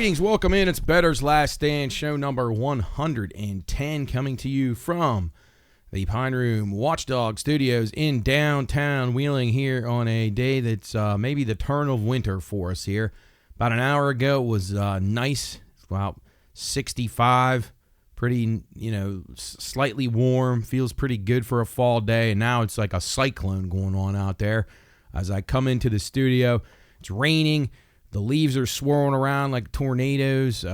Greetings, welcome in. It's Bettor's Last Stand, show number 110, coming to you from the Pine Room Watchdog Studios in downtown Wheeling here on a day that's maybe the turn of winter for us here. About an hour ago, it was nice, about 65, pretty, slightly warm, feels pretty good for a fall day, and now it's like a cyclone going on out there. As I come into the studio, it's raining. The leaves are swirling around like tornadoes,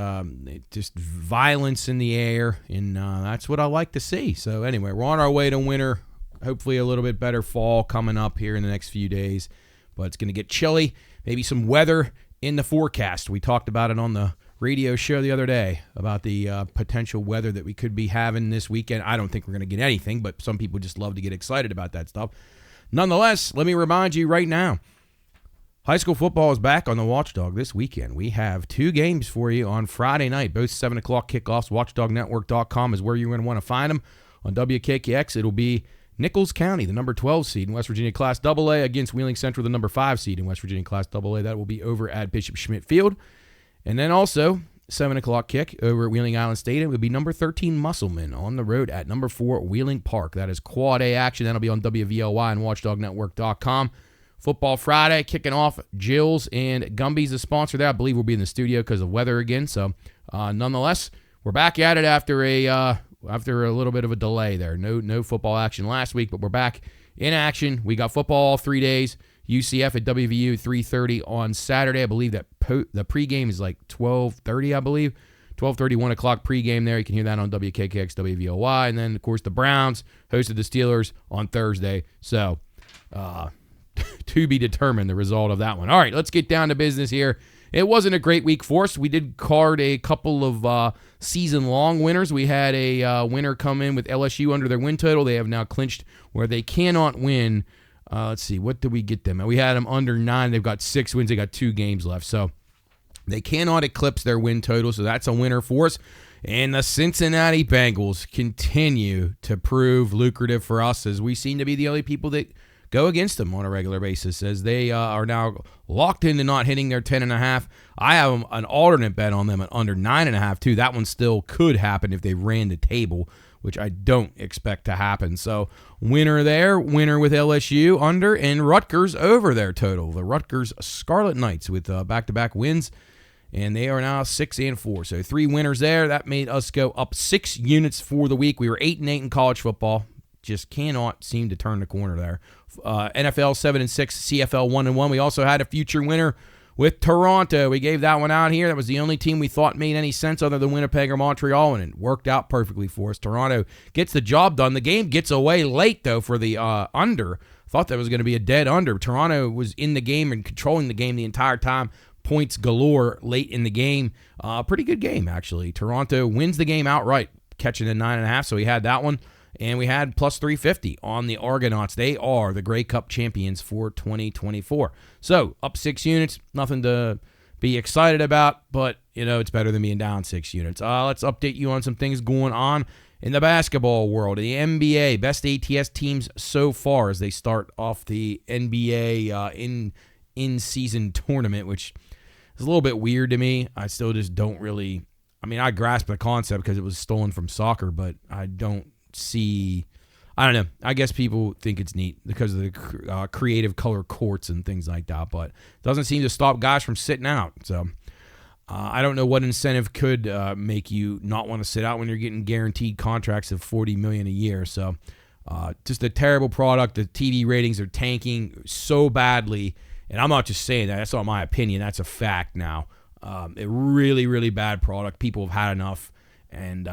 just violence in the air, and that's what I like to see. So anyway, we're on our way to winter, hopefully a little bit better fall coming up here in the next few days, but it's going to get chilly, maybe some weather in the forecast. We talked about it on the radio show the other day about the potential weather that we could be having this weekend. I don't think we're going to get anything, but some people just love to get excited about that stuff. Nonetheless, let me remind you right now, high school football is back on the Watchdog this weekend. We have two games for you on Friday night, both 7 o'clock kickoffs. WatchdogNetwork.com is where you're going to want to find them. On WKKX, it'll be Nichols County, the number 12 seed in West Virginia Class AA, against Wheeling Central, the number 5 seed in West Virginia Class AA. That will be over at Bishop Schmidt Field. And then also, 7 o'clock kick over at Wheeling Island Stadium. It will be number 13 Musselman on the road at number 4 Wheeling Park. That is Quad A action. That'll be on WVLY and WatchdogNetwork.com. Football Friday, kicking off. Jill's and Gumby's the sponsor there. I believe we'll be in the studio because of weather again. So, nonetheless, we're back at it after a little bit of a delay there. No football action last week, but we're back in action. We got football all 3 days. UCF at WVU 3:30 on Saturday. I believe that the pregame is like 12:30. I believe 12:30, 1 o'clock pregame there. You can hear that on WKKX, WVOY, and then of course the Browns hosted the Steelers on Thursday. So. To be determined, the result of that one. All right, let's get down to business here. It wasn't a great week for us. We did card a couple of season-long winners. We had a winner come in with LSU under their win total. They have now clinched where they cannot win. Let's see, what did we get them? We had them under 9. They've got 6 wins. They got 2 games left. So they cannot eclipse their win total, so that's a winner for us. And the Cincinnati Bengals continue to prove lucrative for us, as we seem to be the only people that go against them on a regular basis, as they are now locked into not hitting their 10.5. I have an alternate bet on them at under 9.5 too. That one still could happen if they ran the table, which I don't expect to happen. So winner there, winner with LSU under, and Rutgers over their total. The Rutgers Scarlet Knights with back-to-back wins, and they are now 6-4. So 3 winners there. That made us go up 6 units for the week. We were 8-8 in college football. Just cannot seem to turn the corner there. NFL 7-6, CFL 1-1. We also had a future winner with Toronto. We gave that one out here. That was the only team we thought made any sense other than Winnipeg or Montreal, and it worked out perfectly for us. Toronto gets the job done. The game gets away late, though, for the under. Thought that was going to be a dead under. Toronto was in the game and controlling the game the entire time. Points galore late in the game. Pretty good game, actually. Toronto wins the game outright, catching a 9.5, so we had that one. And we had plus 350 on the Argonauts. They are the Grey Cup champions for 2024. So, up 6 units, nothing to be excited about, but, it's better than being down 6 units. Let's update you on some things going on in the basketball world. The NBA, best ATS teams so far as they start off the NBA in-season tournament, which is a little bit weird to me. I still just don't really, I grasp the concept because it was stolen from soccer, but I don't know. I guess people think it's neat because of the creative color courts and things like that, but it doesn't seem to stop guys from sitting out. So I don't know what incentive could make you not want to sit out when you're getting guaranteed contracts of $40 million a year. So just a terrible product. The TV ratings are tanking so badly, and I'm not just saying that. That's not my opinion. That's a fact now. A really, really bad product. People have had enough, and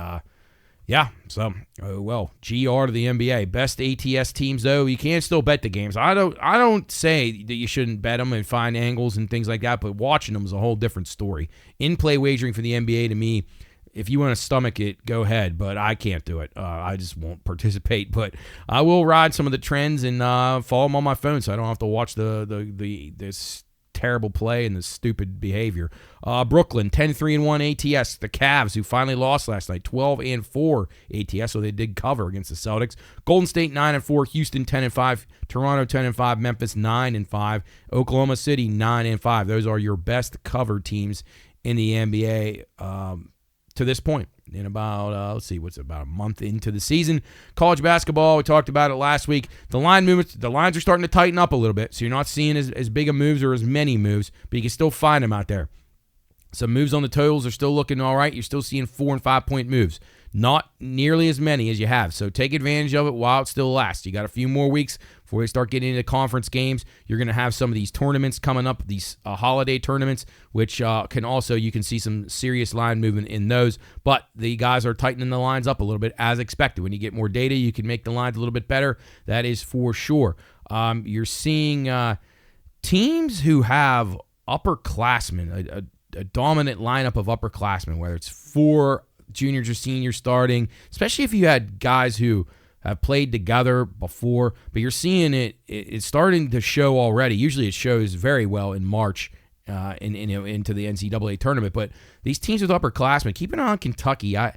yeah, so, GR to the NBA. Best ATS teams, though, you can still bet the games. I don't say that you shouldn't bet them and find angles and things like that, but watching them is a whole different story. In-play wagering for the NBA, to me, if you want to stomach it, go ahead, but I can't do it. I just won't participate, but I will ride some of the trends and follow them on my phone so I don't have to watch this terrible play and the stupid behavior. Brooklyn 10-3-1 ATS. The Cavs, who finally lost last night, 12-4 ATS, so they did cover against the Celtics. Golden State 9-4, Houston 10-5, Toronto 10-5, Memphis 9-5, Oklahoma City 9-5. Those are your best cover teams in the NBA to this point. In about, about a month into the season. College basketball, we talked about it last week. The line movements, the lines are starting to tighten up a little bit, so you're not seeing as big of moves or as many moves, but you can still find them out there. Some moves on the totals are still looking all right. You're still seeing 4 and 5 point moves. Not nearly as many as you have. So take advantage of it while it still lasts. You got a few more weeks before we start getting into conference games. You're going to have some of these tournaments coming up, these holiday tournaments, which you can see some serious line movement in those. But the guys are tightening the lines up a little bit as expected. When you get more data, you can make the lines a little bit better. That is for sure. You're seeing teams who have upperclassmen, a dominant lineup of upperclassmen, whether it's 4 juniors or seniors starting, especially if you had guys who have played together before, but you're seeing it's starting to show already. Usually it shows very well in March into the NCAA tournament, but these teams with upperclassmen, keep an eye on Kentucky. I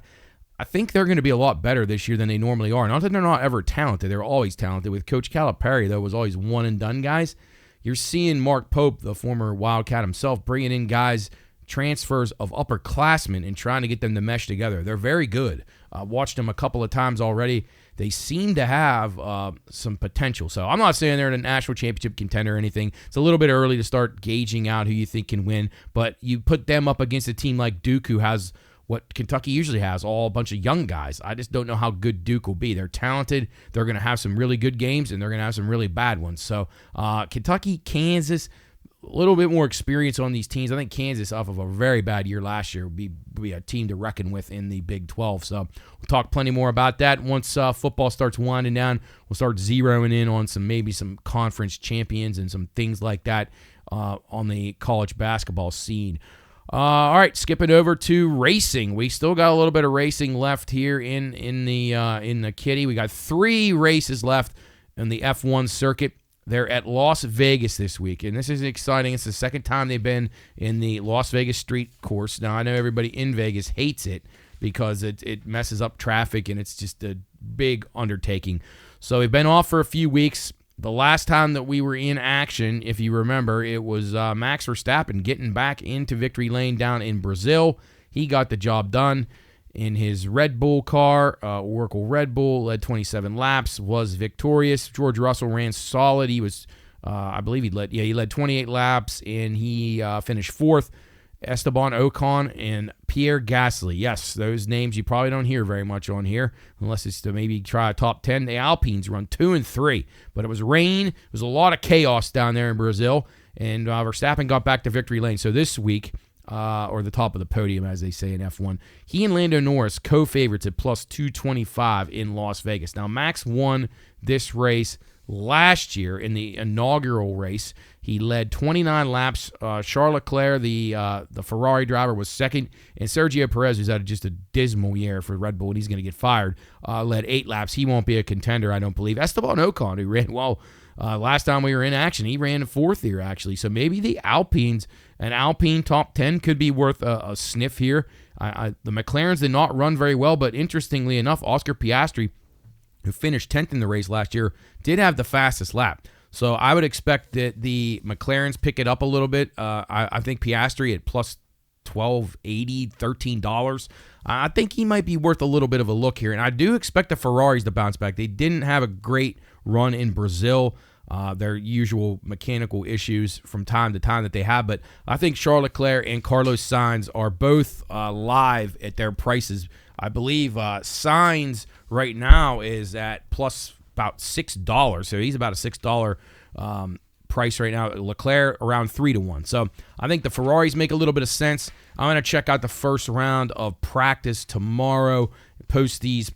think they're going to be a lot better this year than they normally are. Not that they're not ever talented. They're always talented. With Coach Calipari, though, was always one-and-done guys. You're seeing Mark Pope, the former Wildcat himself, bringing in guys, transfers of upperclassmen and trying to get them to mesh together. They're very good. Watched them a couple of times already. They seem to have some potential. So I'm not saying they're a national championship contender or anything. It's a little bit early to start gauging out who you think can win, but you put them up against a team like Duke, who has what Kentucky usually has, all a bunch of young guys. I just don't know how good Duke will be. They're talented. They're going to have some really good games, and they're going to have some really bad ones. So Kentucky, Kansas, a little bit more experience on these teams. I think Kansas, off of a very bad year last year, would be a team to reckon with in the Big 12. So we'll talk plenty more about that. Once football starts winding down, we'll start zeroing in on maybe some conference champions and some things like that on the college basketball scene. All right, skipping over to racing. We still got a little bit of racing left here in the kitty. We got 3 races left in the F1 circuit. They're at Las Vegas this week, and this is exciting. It's the second time they've been in the Las Vegas street course. Now, I know everybody in Vegas hates it because it messes up traffic, and it's just a big undertaking. So we've been off for a few weeks. The last time that we were in action, if you remember, it was Max Verstappen getting back into victory lane down in Brazil. He got the job done in his Red Bull car. Oracle Red Bull led 27 laps, was victorious. George Russell ran solid. He was, I believe he led 28 laps, and he finished 4th. Esteban Ocon and Pierre Gasly. Yes, those names you probably don't hear very much on here, unless it's to maybe try a top 10. The Alpines run 2 and 3, but it was rain. It was a lot of chaos down there in Brazil, and Verstappen got back to victory lane. So this week, or the top of the podium, as they say in F1. He and Lando Norris, co-favorites at plus 225 in Las Vegas. Now, Max won this race last year in the inaugural race. He led 29 laps. Charles Leclerc, the Ferrari driver, was second. And Sergio Perez, who's had just a dismal year for Red Bull, and he's going to get fired, led 8 laps. He won't be a contender, I don't believe. Esteban Ocon, who ran well last time we were in action, he ran 4th here, actually. So maybe the Alpines, an Alpine top 10 could be worth a sniff here. The McLarens did not run very well, but interestingly enough, Oscar Piastri, who finished 10th in the race last year, did have the fastest lap. So I would expect that the McLarens pick it up a little bit. I think Piastri at plus $12.80, $13. I think he might be worth a little bit of a look here. And I do expect the Ferraris to bounce back. They didn't have a great run in Brazil. Their usual mechanical issues from time to time that they have. But I think Charles Leclerc and Carlos Sainz are both live at their prices. I believe Sainz right now is at plus about $6. So he's about a $6 price right now. Leclerc around 3-1. So I think the Ferraris make a little bit of sense. I'm going to check out the first round of practice tomorrow. Post these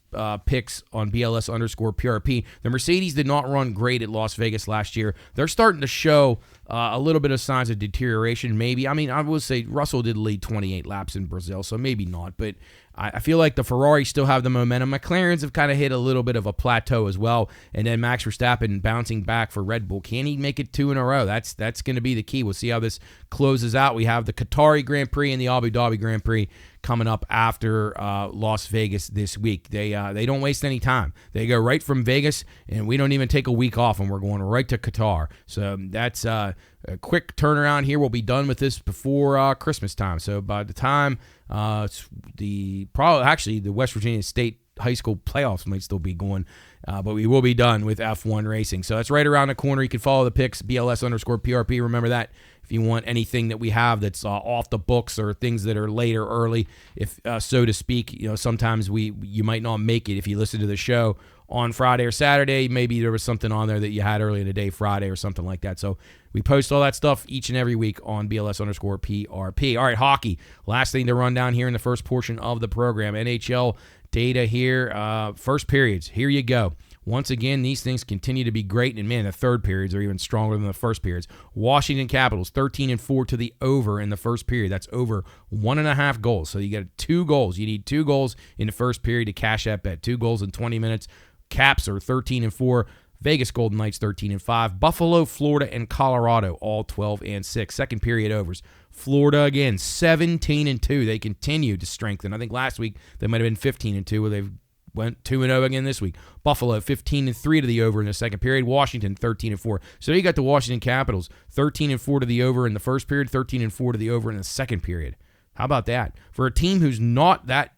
picks on BLS_PRP. The Mercedes did not run great at Las Vegas last year. They're starting to show a little bit of signs of deterioration, maybe. I mean, I would say Russell did lead 28 laps in Brazil, so maybe not. But I feel like the Ferraris still have the momentum. McLarens have kind of hit a little bit of a plateau as well. And then Max Verstappen bouncing back for Red Bull. Can he make it 2 in a row? That's going to be the key. We'll see how this closes out. We have the Qatari Grand Prix in the Abu Dhabi Grand Prix coming up after Las Vegas this week. They don't waste any time. They go right from Vegas, and we don't even take a week off, and we're going right to Qatar. So that's a quick turnaround here. We'll be done with this before Christmas time. So by the time the West Virginia State high school playoffs might still be going, but we will be done with F1 racing. So that's right around the corner. You can follow the picks, BLS_PRP. Remember that if you want anything that we have that's off the books or things that are late or early, if so to speak. Sometimes you might not make it if you listen to the show on Friday or Saturday. Maybe there was something on there that you had early in the day, Friday or something like that. So we post all that stuff each and every week on BLS_PRP. All right, hockey. Last thing to run down here in the first portion of the program. NHL data here. First periods. Here you go. Once again, these things continue to be great, and man, the third periods are even stronger than the first periods. Washington Capitals 13-4 to the over in the first period. That's over 1.5 goals. So you get 2 goals. You need 2 goals in the first period to cash that bet. 2 goals in 20 minutes. Caps are 13-4. Vegas Golden Knights 13-5. Buffalo, Florida, and Colorado all 12-6. Second period overs. Florida again 17-2. They continue to strengthen. I think last week they might have been 15-2, where they've went 2-0 again this week. Buffalo 15-3 to the over in the second period. Washington 13-4. So you got the Washington Capitals 13-4 to the over in the first period, 13-4 to the over in the second period. How about that? For a team who's not that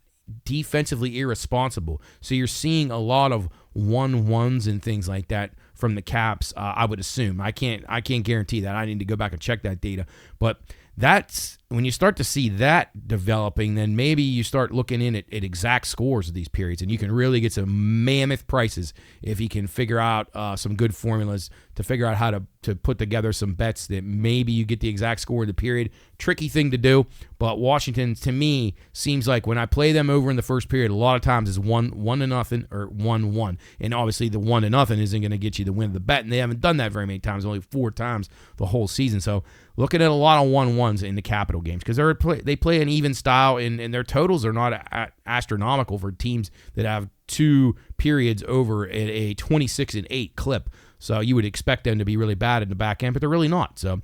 defensively irresponsible. So you're seeing a lot of 1-1s and things like that from the Caps, I would assume. I can't guarantee that. I need to go back and check that data. But that's when you start to see that developing, then maybe you start looking in at exact scores of these periods, and you can really get some mammoth prices if you can figure out some good formulas to figure out how to put together some bets that maybe you get the exact score of the period. Tricky thing to do, but Washington, to me, seems like when I play them over in the first period, a lot of times is 1-0 or 1-1, and obviously the 1-0 isn't going to get you the win of the bet, and they haven't done that very many times, only 4 times the whole season. So looking at a lot of 1-1s in the Capital games because they play an even style, and their totals are not astronomical for teams that have 2 periods over at a 26-8 clip. So you would expect them to be really bad in the back end, but they're really not. So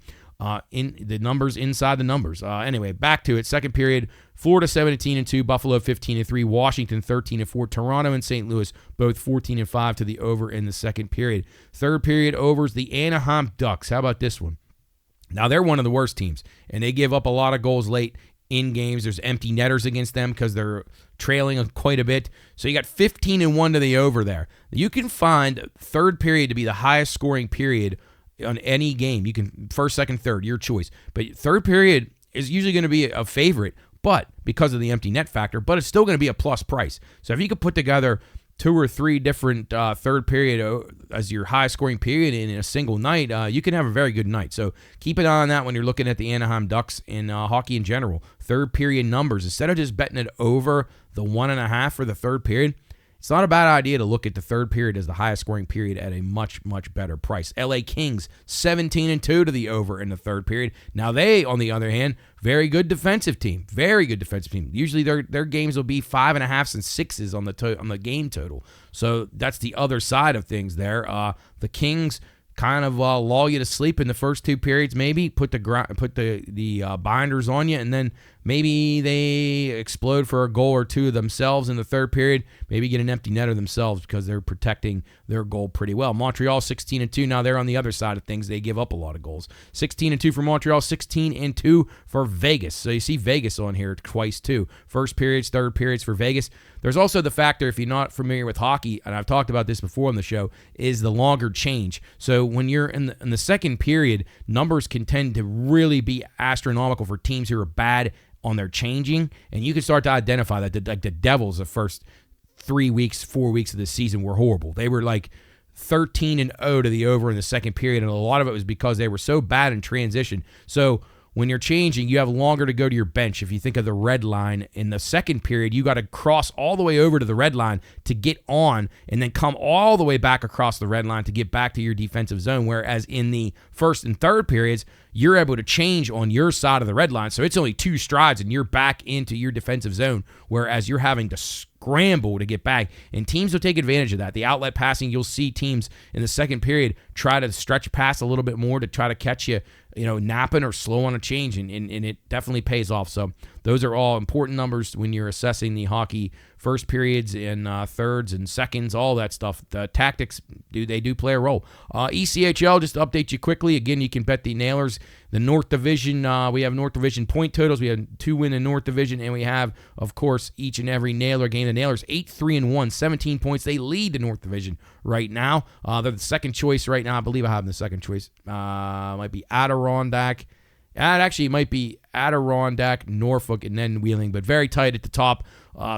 in the numbers inside the numbers. Anyway, back to it. Second period, Florida 17-2, Buffalo 15-3, Washington 13-4, Toronto and St. Louis both 14-5 to the over in the second period. Third period overs, the Anaheim Ducks. How about this one? Now, they're one of the worst teams, and they give up a lot of goals late in games. There's empty netters against them because they're trailing quite a bit. So you got 15-1 to the over there. You can find third period to be the highest scoring period on any game. You can first, second, third, your choice. But third period is usually going to be a favorite, but because of the empty net factor, but it's still going to be a plus price. So if you could put together 2 or 3 different third period as your high scoring period in a single night, you can have a very good night. So keep an eye on that when you're looking at the Anaheim Ducks in hockey in general. Third period numbers, instead of just betting it over the 1.5 for the third period, it's not a bad idea to look at the third period as the highest scoring period at a much, much better price. LA Kings 17-2 to the over in the third period. Now they, on the other hand, very good defensive team. Very good defensive team. Usually their games will be 5.5s and 6s on the game total. So that's the other side of things there. The Kings kind of lull you to sleep in the first 2 periods, maybe put the binders on you, and then maybe they explode for a goal or 2 themselves in the third period, maybe get an empty netter themselves because they're protecting their goal pretty well. Montreal 16-2. Now they're on the other side of things. They give up a lot of goals. 16-2 for Montreal, 16-2 for Vegas. So you see Vegas on here twice too. First periods, third periods for Vegas. There's also the factor, if you're not familiar with hockey, and I've talked about this before on the show, is the longer change. So when you're in the second period, numbers can tend to really be astronomical for teams who are bad on their changing, and you can start to identify that like the Devils the first 4 weeks of the season were horrible. They were like 13-0 to the over in the second period, and a lot of it was because they were so bad in transition. So when you're changing, you have longer to go to your bench. If you think of the red line in the second period, you got to cross all the way over to the red line to get on and then come all the way back across the red line to get back to your defensive zone, whereas in the first and third periods, you're able to change on your side of the red line. So it's only 2 strides and you're back into your defensive zone, whereas you're having to scramble to get back. And teams will take advantage of that. The outlet passing, you'll see teams in the second period try to stretch pass a little bit more to try to catch you, napping or slow on a change, and it definitely pays off. So those are all important numbers when you're assessing the hockey first periods and thirds and seconds, all that stuff. The tactics, they do play a role. ECHL, just to update you quickly, again, you can bet the Nailers. The North Division, we have North Division point totals. We have 2 win in North Division, and we have, of course, each and every Nailer game. The Nailers 8-3-1, 17 points. They lead the North Division right now. They're the second choice right now. I believe I have them the second choice. Might be Adirondack. It might be Adirondack, Norfolk, and then Wheeling, but very tight at the top.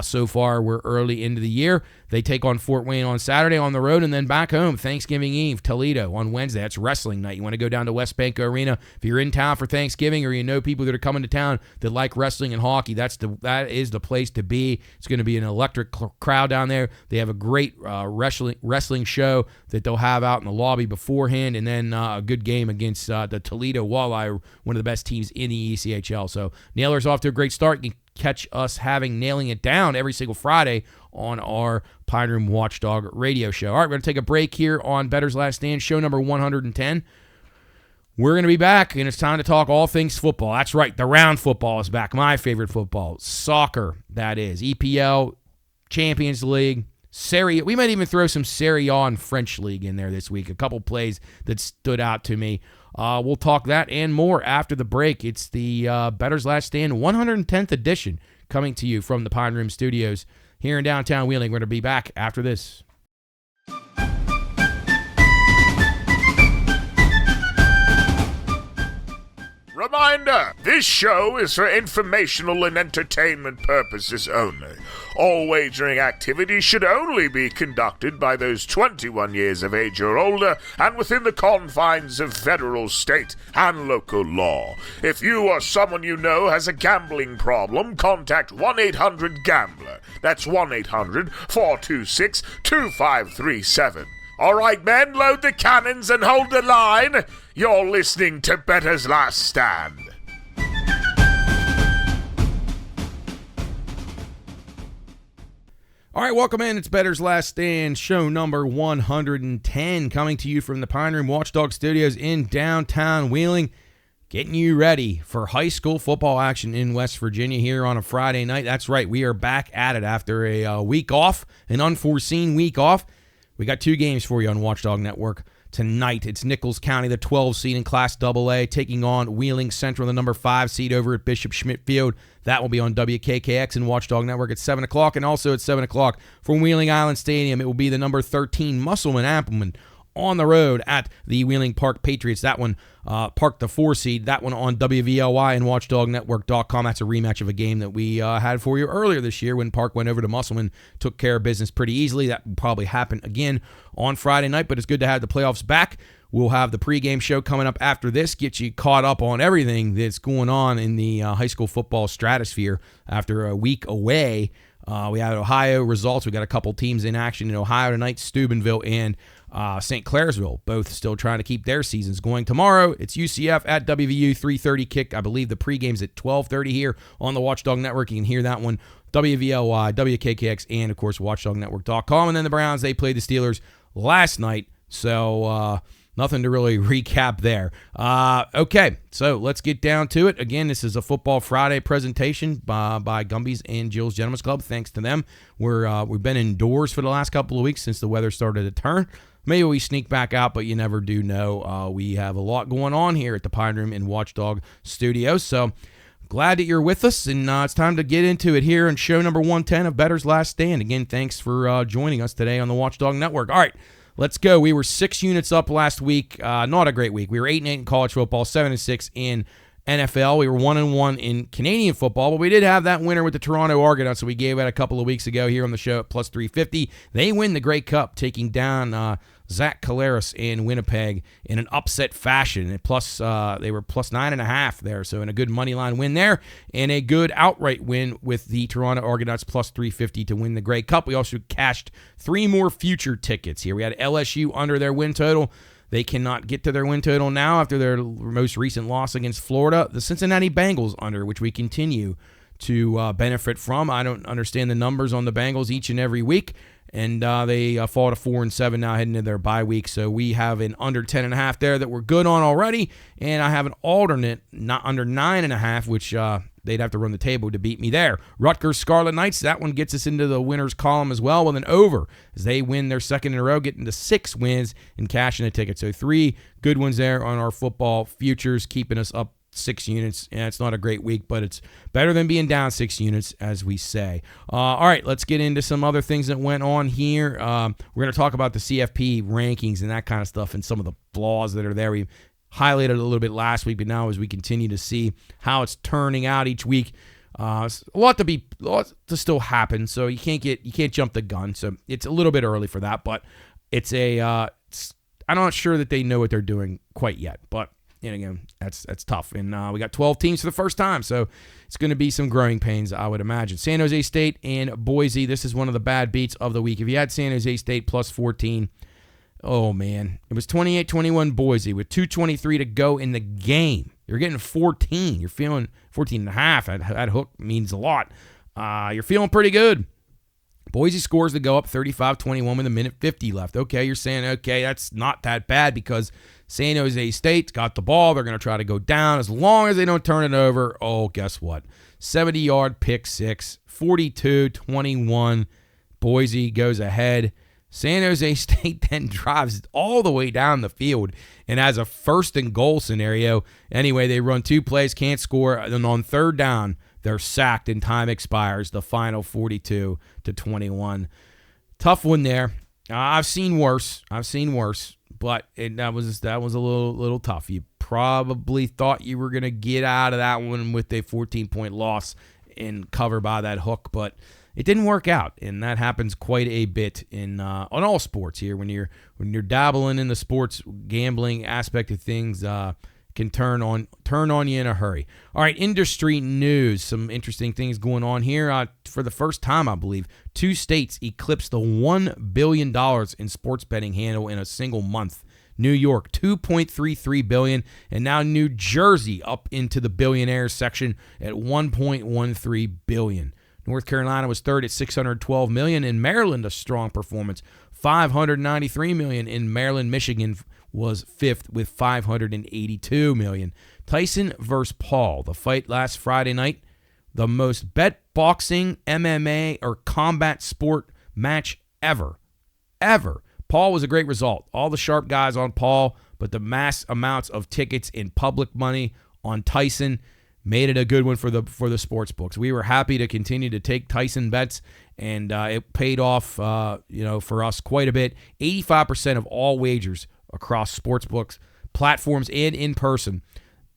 So far, we're early into the year. They take on Fort Wayne on Saturday on the road, and then back home, Thanksgiving Eve, Toledo on Wednesday. That's wrestling night. You want to go down to West Banco Arena. If you're in town for Thanksgiving or you know people that are coming to town that like wrestling and hockey, that is the place to be. It's going to be an electric crowd down there. They have a great wrestling show that they'll have out in the lobby beforehand, and then a good game against the Toledo Walleye, one of the best teams in the ECHL. So Nailers off to a great start. You can catch us nailing it down every single Friday on our Pine Room Watchdog radio show. All right, we're going to take a break here on Bettor's Last Stand, show number 110. We're going to be back, and it's time to talk all things football. That's right, the round football is back. My favorite football, soccer, that is. EPL, Champions League, Serie A. We might even throw some Serie A and French League in there this week. A couple plays that stood out to me. We'll talk that and more after the break. It's the Bettor's Last Stand 110th edition coming to you from the Pine Room Studios here in downtown Wheeling. We're going to be back after this. Reminder, this show is for informational and entertainment purposes only. All wagering activities should only be conducted by those 21 years of age or older and within the confines of federal, state, and local law. If you or someone you know has a gambling problem, contact 1-800-GAMBLER. That's 1-800-426-2537. All right, men, load the cannons and hold the line. You're listening to Bettor's Last Stand. All right, welcome in. It's Bettor's Last Stand, show number 110, coming to you from the Pine Room Watchdog Studios in downtown Wheeling, getting you ready for high school football action in West Virginia here on a Friday night. That's right, we are back at it after a week off, an unforeseen week off. We got 2 games for you on Watchdog Network tonight. It's Nichols County, the 12 seed in Class AA, taking on Wheeling Central, the number 5 seed over at Bishop Schmidt Field. That will be on WKKX and Watchdog Network at 7 o'clock, and also at 7 o'clock from Wheeling Island Stadium, it will be the number 13 Musselman-Appleman on the road at the Wheeling Park Patriots. That one, Park the 4 seed, that one on WVLY and WatchdogNetwork.com. That's a rematch of a game that we had for you earlier this year when Park went over to Musselman, took care of business pretty easily. That will probably happen again on Friday night, but it's good to have the playoffs back. We'll have the pregame show coming up after this, get you caught up on everything that's going on in the high school football stratosphere after a week away. We have Ohio results. We got a couple teams in action in Ohio tonight, Steubenville and St. Clairsville, both still trying to keep their seasons going. Tomorrow, it's UCF at WVU, 3:30 kick. I believe the pregame's at 12:30 here on the Watchdog Network. You can hear that one, WVLY, WKKX, and, of course, WatchdogNetwork.com. And then the Browns, they played the Steelers last night, so nothing to really recap there. Okay, so let's get down to it. Again, this is a Football Friday presentation by Gumby's and Jill's Gentlemen's Club. Thanks to them. We've been indoors for the last couple of weeks since the weather started to turn. Maybe we sneak back out, but you never do know. We have a lot going on here at the Pine Room and Watchdog Studios, so glad that you're with us, and it's time to get into it here on show number 110 of Bettor's Last Stand. Again, thanks for joining us today on the Watchdog Network. All right, let's go. We were 6 units up last week. Not a great week. We were 8-8 in college football, 7-6 in NFL. We were 1-1 in Canadian football, but we did have that winner with the Toronto Argonauts, so we gave it a couple of weeks ago here on the show at plus 350. They win the Grey Cup, taking down Zach Caleras in Winnipeg in an upset fashion. And plus, they were plus 9.5 there, so in a good money line win there, and a good outright win with the Toronto Argonauts plus 350 to win the Grey Cup. We also cashed 3 more future tickets here. We had LSU under their win total. They cannot get to their win total now after their most recent loss against Florida. The Cincinnati Bengals under, which we continue to benefit from. I don't understand the numbers on the Bengals each and every week. And they fall to 4-7 now heading into their bye week. So we have an under 10.5 there that we're good on already. And I have an alternate not under 9.5, which they'd have to run the table to beat me there. Rutgers Scarlet Knights, that one gets us into the winners column as well with an over as they win their second in a row, getting to 6 wins and cashing a ticket. So 3 good ones there on our football futures, keeping us up 6 units. Yeah, it's not a great week, but it's better than being down 6 units, as we say. All right, let's get into some other things that went on here. We're going to talk about the CFP rankings and that kind of stuff and some of the flaws that are there. We highlighted it a little bit last week, but now as we continue to see how it's turning out each week, a lot to still happen. So you can't jump the gun. So it's a little bit early for that, but I'm not sure that they know what they're doing quite yet, but. And again, that's tough. And we got 12 teams for the first time, so it's going to be some growing pains, I would imagine. San Jose State and Boise, this is one of the bad beats of the week. If you had San Jose State plus 14, oh, man. It was 28-21 Boise with 2:23 to go in the game. You're getting 14. You're feeling 14.5. That hook means a lot. You're feeling pretty good. Boise scores to go up 35-21 with a minute 50 left. Okay, you're saying, okay, that's not that bad because San Jose State's got the ball. They're going to try to go down as long as they don't turn it over. Oh, guess what? 70-yard pick six, 42-21. Boise goes ahead. San Jose State then drives all the way down the field and has a first and goal scenario. Anyway, they run 2 plays, can't score, and on third down, they're sacked and time expires. The final 42-21. Tough one there. I've seen worse, but that was a little tough. You probably thought you were going to get out of that one with a 14-point loss and cover by that hook, but it didn't work out, and that happens quite a bit on all sports here. When you're dabbling in the sports gambling aspect of things, can turn on you in a hurry. All right, industry news. Some interesting things going on here. For the first time, I believe, 2 states eclipsed the $1 billion in sports betting handle in a single month. New York, $2.33 billion, and now New Jersey up into the billionaires section at $1.13 billion. North Carolina was third at $612 million. In Maryland, a strong performance, $593 million. In Maryland, Michigan was fifth with $582 million. Tyson versus Paul, the fight last Friday night, the most bet boxing, MMA, or combat sport match ever. Paul was a great result. All the sharp guys on Paul, but the mass amounts of tickets in public money on Tyson made it a good one for the sports books. We were happy to continue to take Tyson bets, and it paid off for us quite a bit. 85% of all wagers across sports books, platforms, and in person,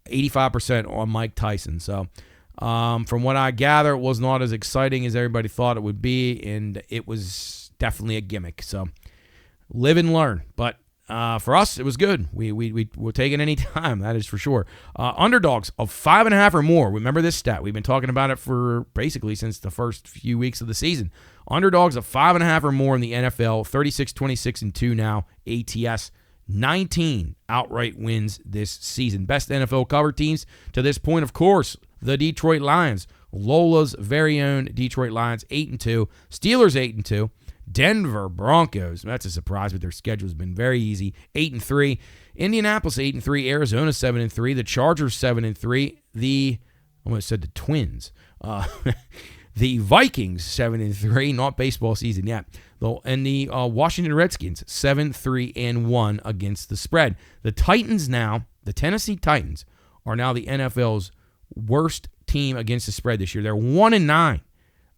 85% on Mike Tyson. So from what I gather, it was not as exciting as everybody thought it would be, and it was definitely a gimmick. So live and learn. But for us, it was good. We'll take it any time, that is for sure. Underdogs of 5.5 or more. Remember this stat. We've been talking about it for basically since the first few weeks of the season. Underdogs of 5.5 or more in the NFL, 36-26-2 now, ATS. 19 outright wins this season. Best NFL cover teams to this point, of course, the Detroit Lions. Lola's very own Detroit Lions, 8-2. Steelers, 8-2. Denver Broncos, that's a surprise, but their schedule has been very easy, 8-3. Indianapolis, 8-3. Arizona, 7-3. The Chargers, 7-3. I almost said the Twins. The Vikings, 7-3. Not baseball season yet. And the Washington Redskins, 7-3-1 against the spread. The Titans now, the Tennessee Titans, are now the NFL's worst team against the spread this year. They're 1-9.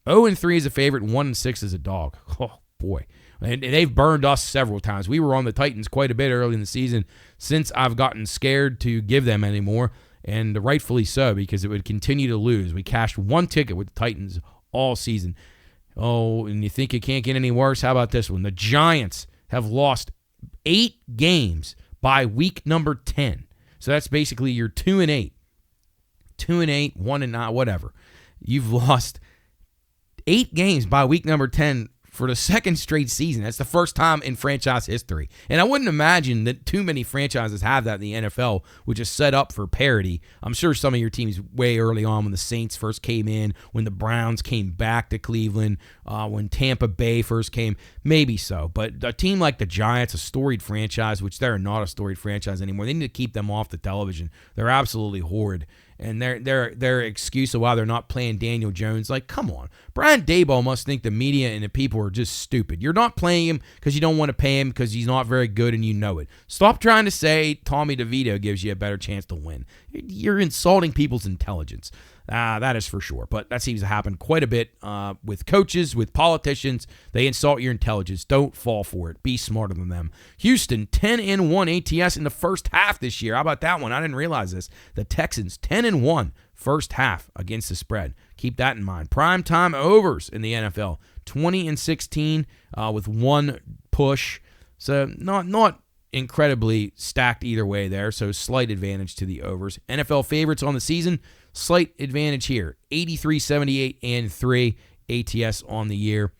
0-3 as a favorite, 1-6 as a dog. Oh, boy. And they've burned us several times. We were on the Titans quite a bit early in the season since I've gotten scared to give them anymore, and rightfully so because it would continue to lose. We cashed 1 ticket with the Titans all season. Oh, and you think it can't get any worse? How about this one? The Giants have lost 8 games by week number 10. So that's basically your 2-8. 2-8, 1-9, whatever. You've lost 8 games by week number 10 for the second straight season. That's the first time in franchise history. And I wouldn't imagine that too many franchises have that in the NFL, which is set up for parity. I'm sure some of your teams way early on when the Saints first came in, when the Browns came back to Cleveland, when Tampa Bay first came, maybe so. But a team like the Giants, a storied franchise, which they're not a storied franchise anymore, they need to keep them off the television. They're absolutely horrid. And their excuse of why they're not playing Daniel Jones, like, come on. Brian Daboll must think the media and the people are just stupid. You're not playing him because you don't want to pay him because he's not very good and you know it. Stop trying to say Tommy DeVito gives you a better chance to win. You're insulting people's intelligence. That is for sure. But that seems to happen quite a bit with coaches, with politicians. They insult your intelligence. Don't fall for it. Be smarter than them. Houston, 10-1 ATS in the first half this year. How about that one? I didn't realize this. The Texans, 10-1 first half against the spread. Keep that in mind. Primetime overs in the NFL, 20-16 with one push. So not incredibly stacked either way there, so slight advantage to the overs. NFL favorites on the season, slight advantage here, 83, 78, and 3 ATS on the year.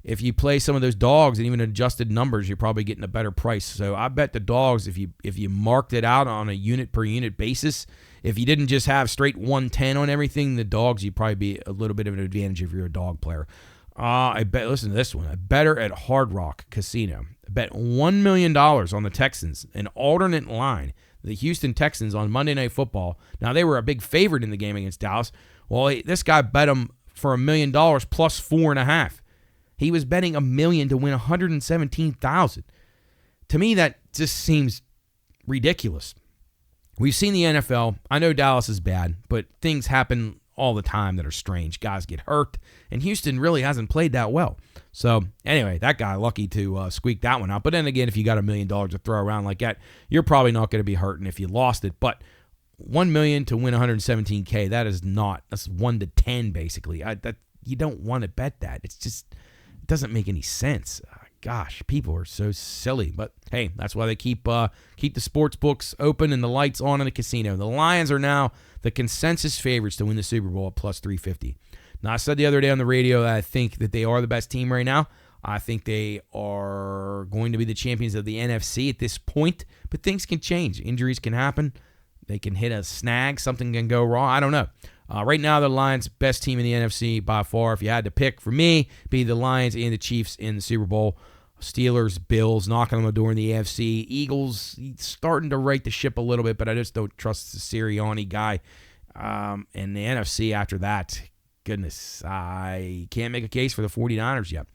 If you play some of those dogs and even adjusted numbers, you're probably getting a better price. So I bet the dogs, if you marked it out on a unit per unit basis, if you didn't just have straight 110 on everything, the dogs, you'd probably be a little bit of an advantage if you're a dog player. I bet, listen to this one, a better at Hard Rock Casino. I bet $1 million on the Texans, an alternate line. The Houston Texans on Monday Night Football. Now, they were a big favorite in the game against Dallas. Well, this guy bet them for $1 million plus 4.5. He was betting $1 million to win $117,000. To me, that just seems ridiculous. We've seen the NFL. I know Dallas is bad, but things happen all the time that are strange. Guys get hurt, and Houston really hasn't played that well. So, anyway, that guy lucky to squeak that one out. But then again, if you got $1 million to throw around like that, you're probably not going to be hurting if you lost it. But $1 million to win $117K, that's 1 to 10 basically. You don't want to bet that. It doesn't make any sense. Gosh, people are so silly. But hey, that's why they keep the sports books open and the lights on in the casino. The Lions are now the consensus favorites to win the Super Bowl at plus 350. Now, I said the other day on the radio that I think that they are the best team right now. I think they are going to be the champions of the NFC at this point, but things can change. Injuries can happen. They can hit a snag. Something can go wrong. I don't know. Right now, the Lions, best team in the NFC by far. If you had to pick, for me, be the Lions and the Chiefs in the Super Bowl. Steelers, Bills, knocking on the door in the AFC. Eagles starting to right the ship a little bit, but I just don't trust the Sirianni guy. And the NFC after that, goodness, I can't make a case for the 49ers yet.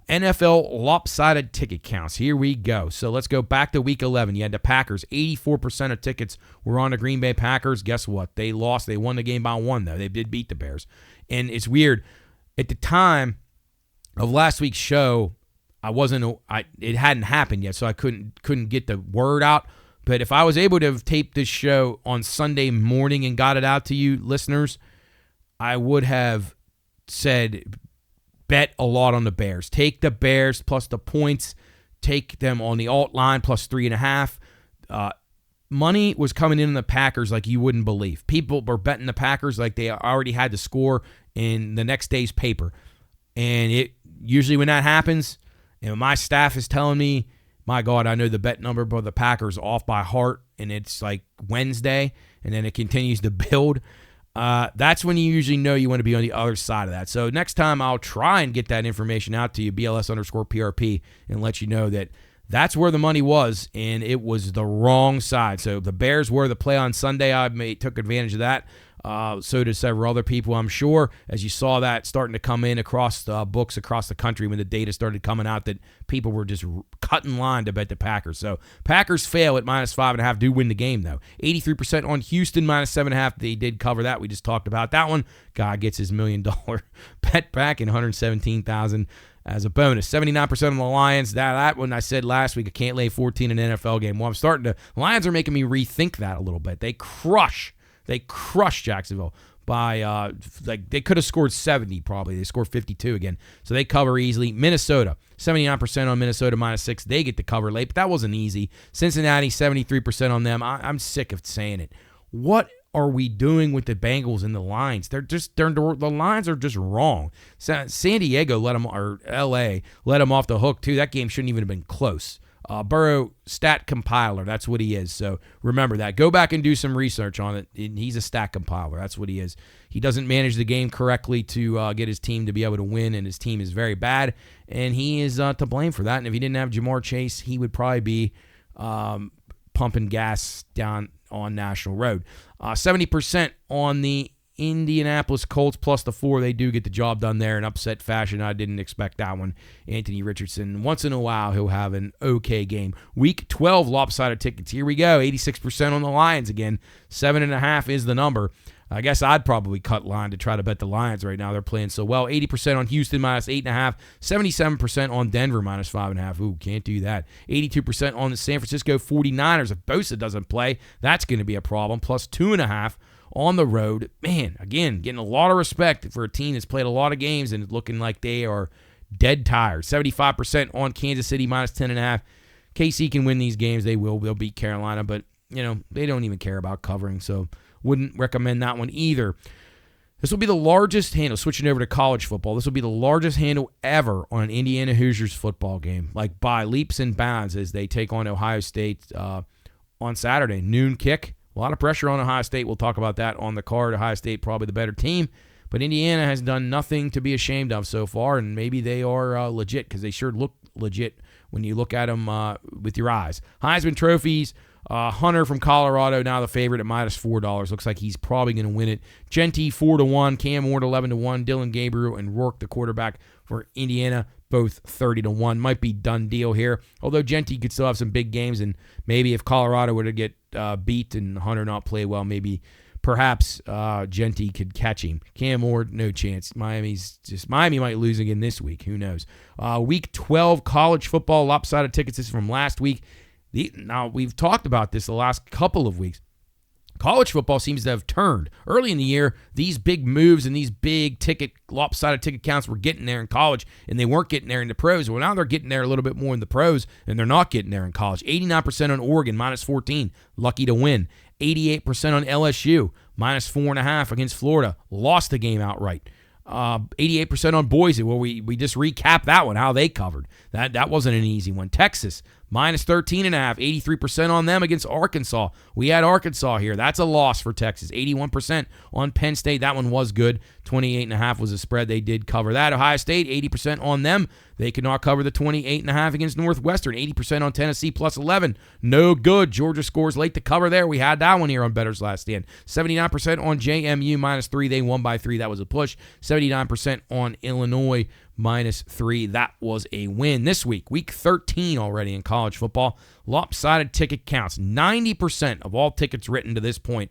NFL lopsided ticket counts. Here we go. So let's go back to Week 11. You had the Packers. 84% of tickets were on the Green Bay Packers. Guess what? They lost. They won the game by 1, though. They did beat the Bears. And it's weird. At the time of last week's show, it hadn't happened yet, so I couldn't get the word out. But if I was able to have taped this show on Sunday morning and got it out to you listeners, I would have said bet a lot on the Bears. Take the Bears plus the points. Take them on the alt line plus 3.5. Money was coming in on the Packers like you wouldn't believe. People were betting the Packers like they already had to score in the next day's paper. And it usually when that happens, my staff is telling me, my God, I know the bet number for the Packers off by heart, and it's like Wednesday, and then it continues to build. That's when you usually know you want to be on the other side of that. So next time I'll try and get that information out to you, BLS_PRP, and let you know that that's where the money was, and it was the wrong side. So the Bears were the play on Sunday. I took advantage of that. So did several other people, I'm sure, as you saw that starting to come in across the books across the country when the data started coming out that people were just cutting line to bet the Packers. So Packers fail at minus 5.5, do win the game, though. 83% on Houston, minus 7.5. They did cover that. We just talked about that one. Guy gets his $1 million bet back and $117,000 as a bonus. 79% on the Lions. That one I said last week, I can't lay 14 in an NFL game. Well, the Lions are making me rethink that a little bit. They crush Jacksonville by, they could have scored 70 probably. They scored 52 again. So they cover easily. Minnesota, 79% on Minnesota, minus 6. They get the cover late, but that wasn't easy. Cincinnati, 73% on them. I'm sick of saying it. What are we doing with the Bengals and the lines? The lines are just wrong. San Diego let them, or L.A. let them off the hook too. That game shouldn't even have been close. Burrow, stat compiler, that's what he is. So remember that. Go back and do some research on it. He's a stat compiler. That's what he is. He doesn't manage the game correctly to get his team to be able to win, and his team is very bad, and he is to blame for that. And if he didn't have Jamar Chase, he would probably be pumping gas down on National Road. 70% on the Indianapolis Colts plus the 4. They do get the job done there in upset fashion. I didn't expect that one. Anthony Richardson, once in a while, he'll have an okay game. Week 12 lopsided tickets. Here we go. 86% on the Lions again. 7.5 is the number. I guess I'd probably cut line to try to bet the Lions right now. They're playing so well. 80% on Houston minus 8.5. 77% on Denver minus 5.5. Ooh, can't do that. 82% on the San Francisco 49ers. If Bosa doesn't play, that's going to be a problem. Plus 2.5 on the road. Man, again, getting a lot of respect for a team that's played a lot of games and looking like they are dead tired. 75% on Kansas City minus 10.5. KC can win these games. They will. They'll beat Carolina, but, they don't even care about covering, so wouldn't recommend that one either. This will be the largest handle, switching over to college football, this will be the largest handle ever on an Indiana Hoosiers football game, like by leaps and bounds as they take on Ohio State on Saturday. Noon kick. A lot of pressure on Ohio State. We'll talk about that on the card. Ohio State probably the better team, but Indiana has done nothing to be ashamed of so far, and maybe they are legit because they sure look legit when you look at them with your eyes. Heisman trophies. Hunter from Colorado, now the favorite at minus $4. Looks like he's probably going to win it. Genty 4-1, Cam Ward 11-1, Dylan Gabriel and Rourke, the quarterback for Indiana, both 30-1. Might be done deal here. Although Genty could still have some big games, and maybe if Colorado were to get beat and Hunter not play well, perhaps Genty could catch him. Cam Ward, no chance. Miami might lose again this week. Who knows? Week 12 college football lopsided tickets. This is from last week. Now, we've talked about this the last couple of weeks. College football seems to have turned. Early in the year, these big moves and these big lopsided ticket counts were getting there in college, and they weren't getting there in the pros. Well, now they're getting there a little bit more in the pros, and they're not getting there in college. 89% on Oregon, minus 14, lucky to win. 88% on LSU, minus 4.5 against Florida, lost the game outright. 88% on Boise. Well, we just recapped that one, how they covered. That wasn't an easy one. Texas, minus 13.5, 83% on them against Arkansas. We had Arkansas here. That's a loss for Texas. 81% on Penn State. That one was good. 28.5 was a spread. They did cover that. Ohio State, 80% on them. They could not cover the 28.5 against Northwestern. 80% on Tennessee, plus 11. No good. Georgia scores late to cover there. We had that one here on Bettor's Last Stand. 79% on JMU, minus 3. They won by 3. That was a push. 79% on Illinois, minus 3. That was a win. This week, week 13 already in college football, lopsided ticket counts. 90% of all tickets written to this point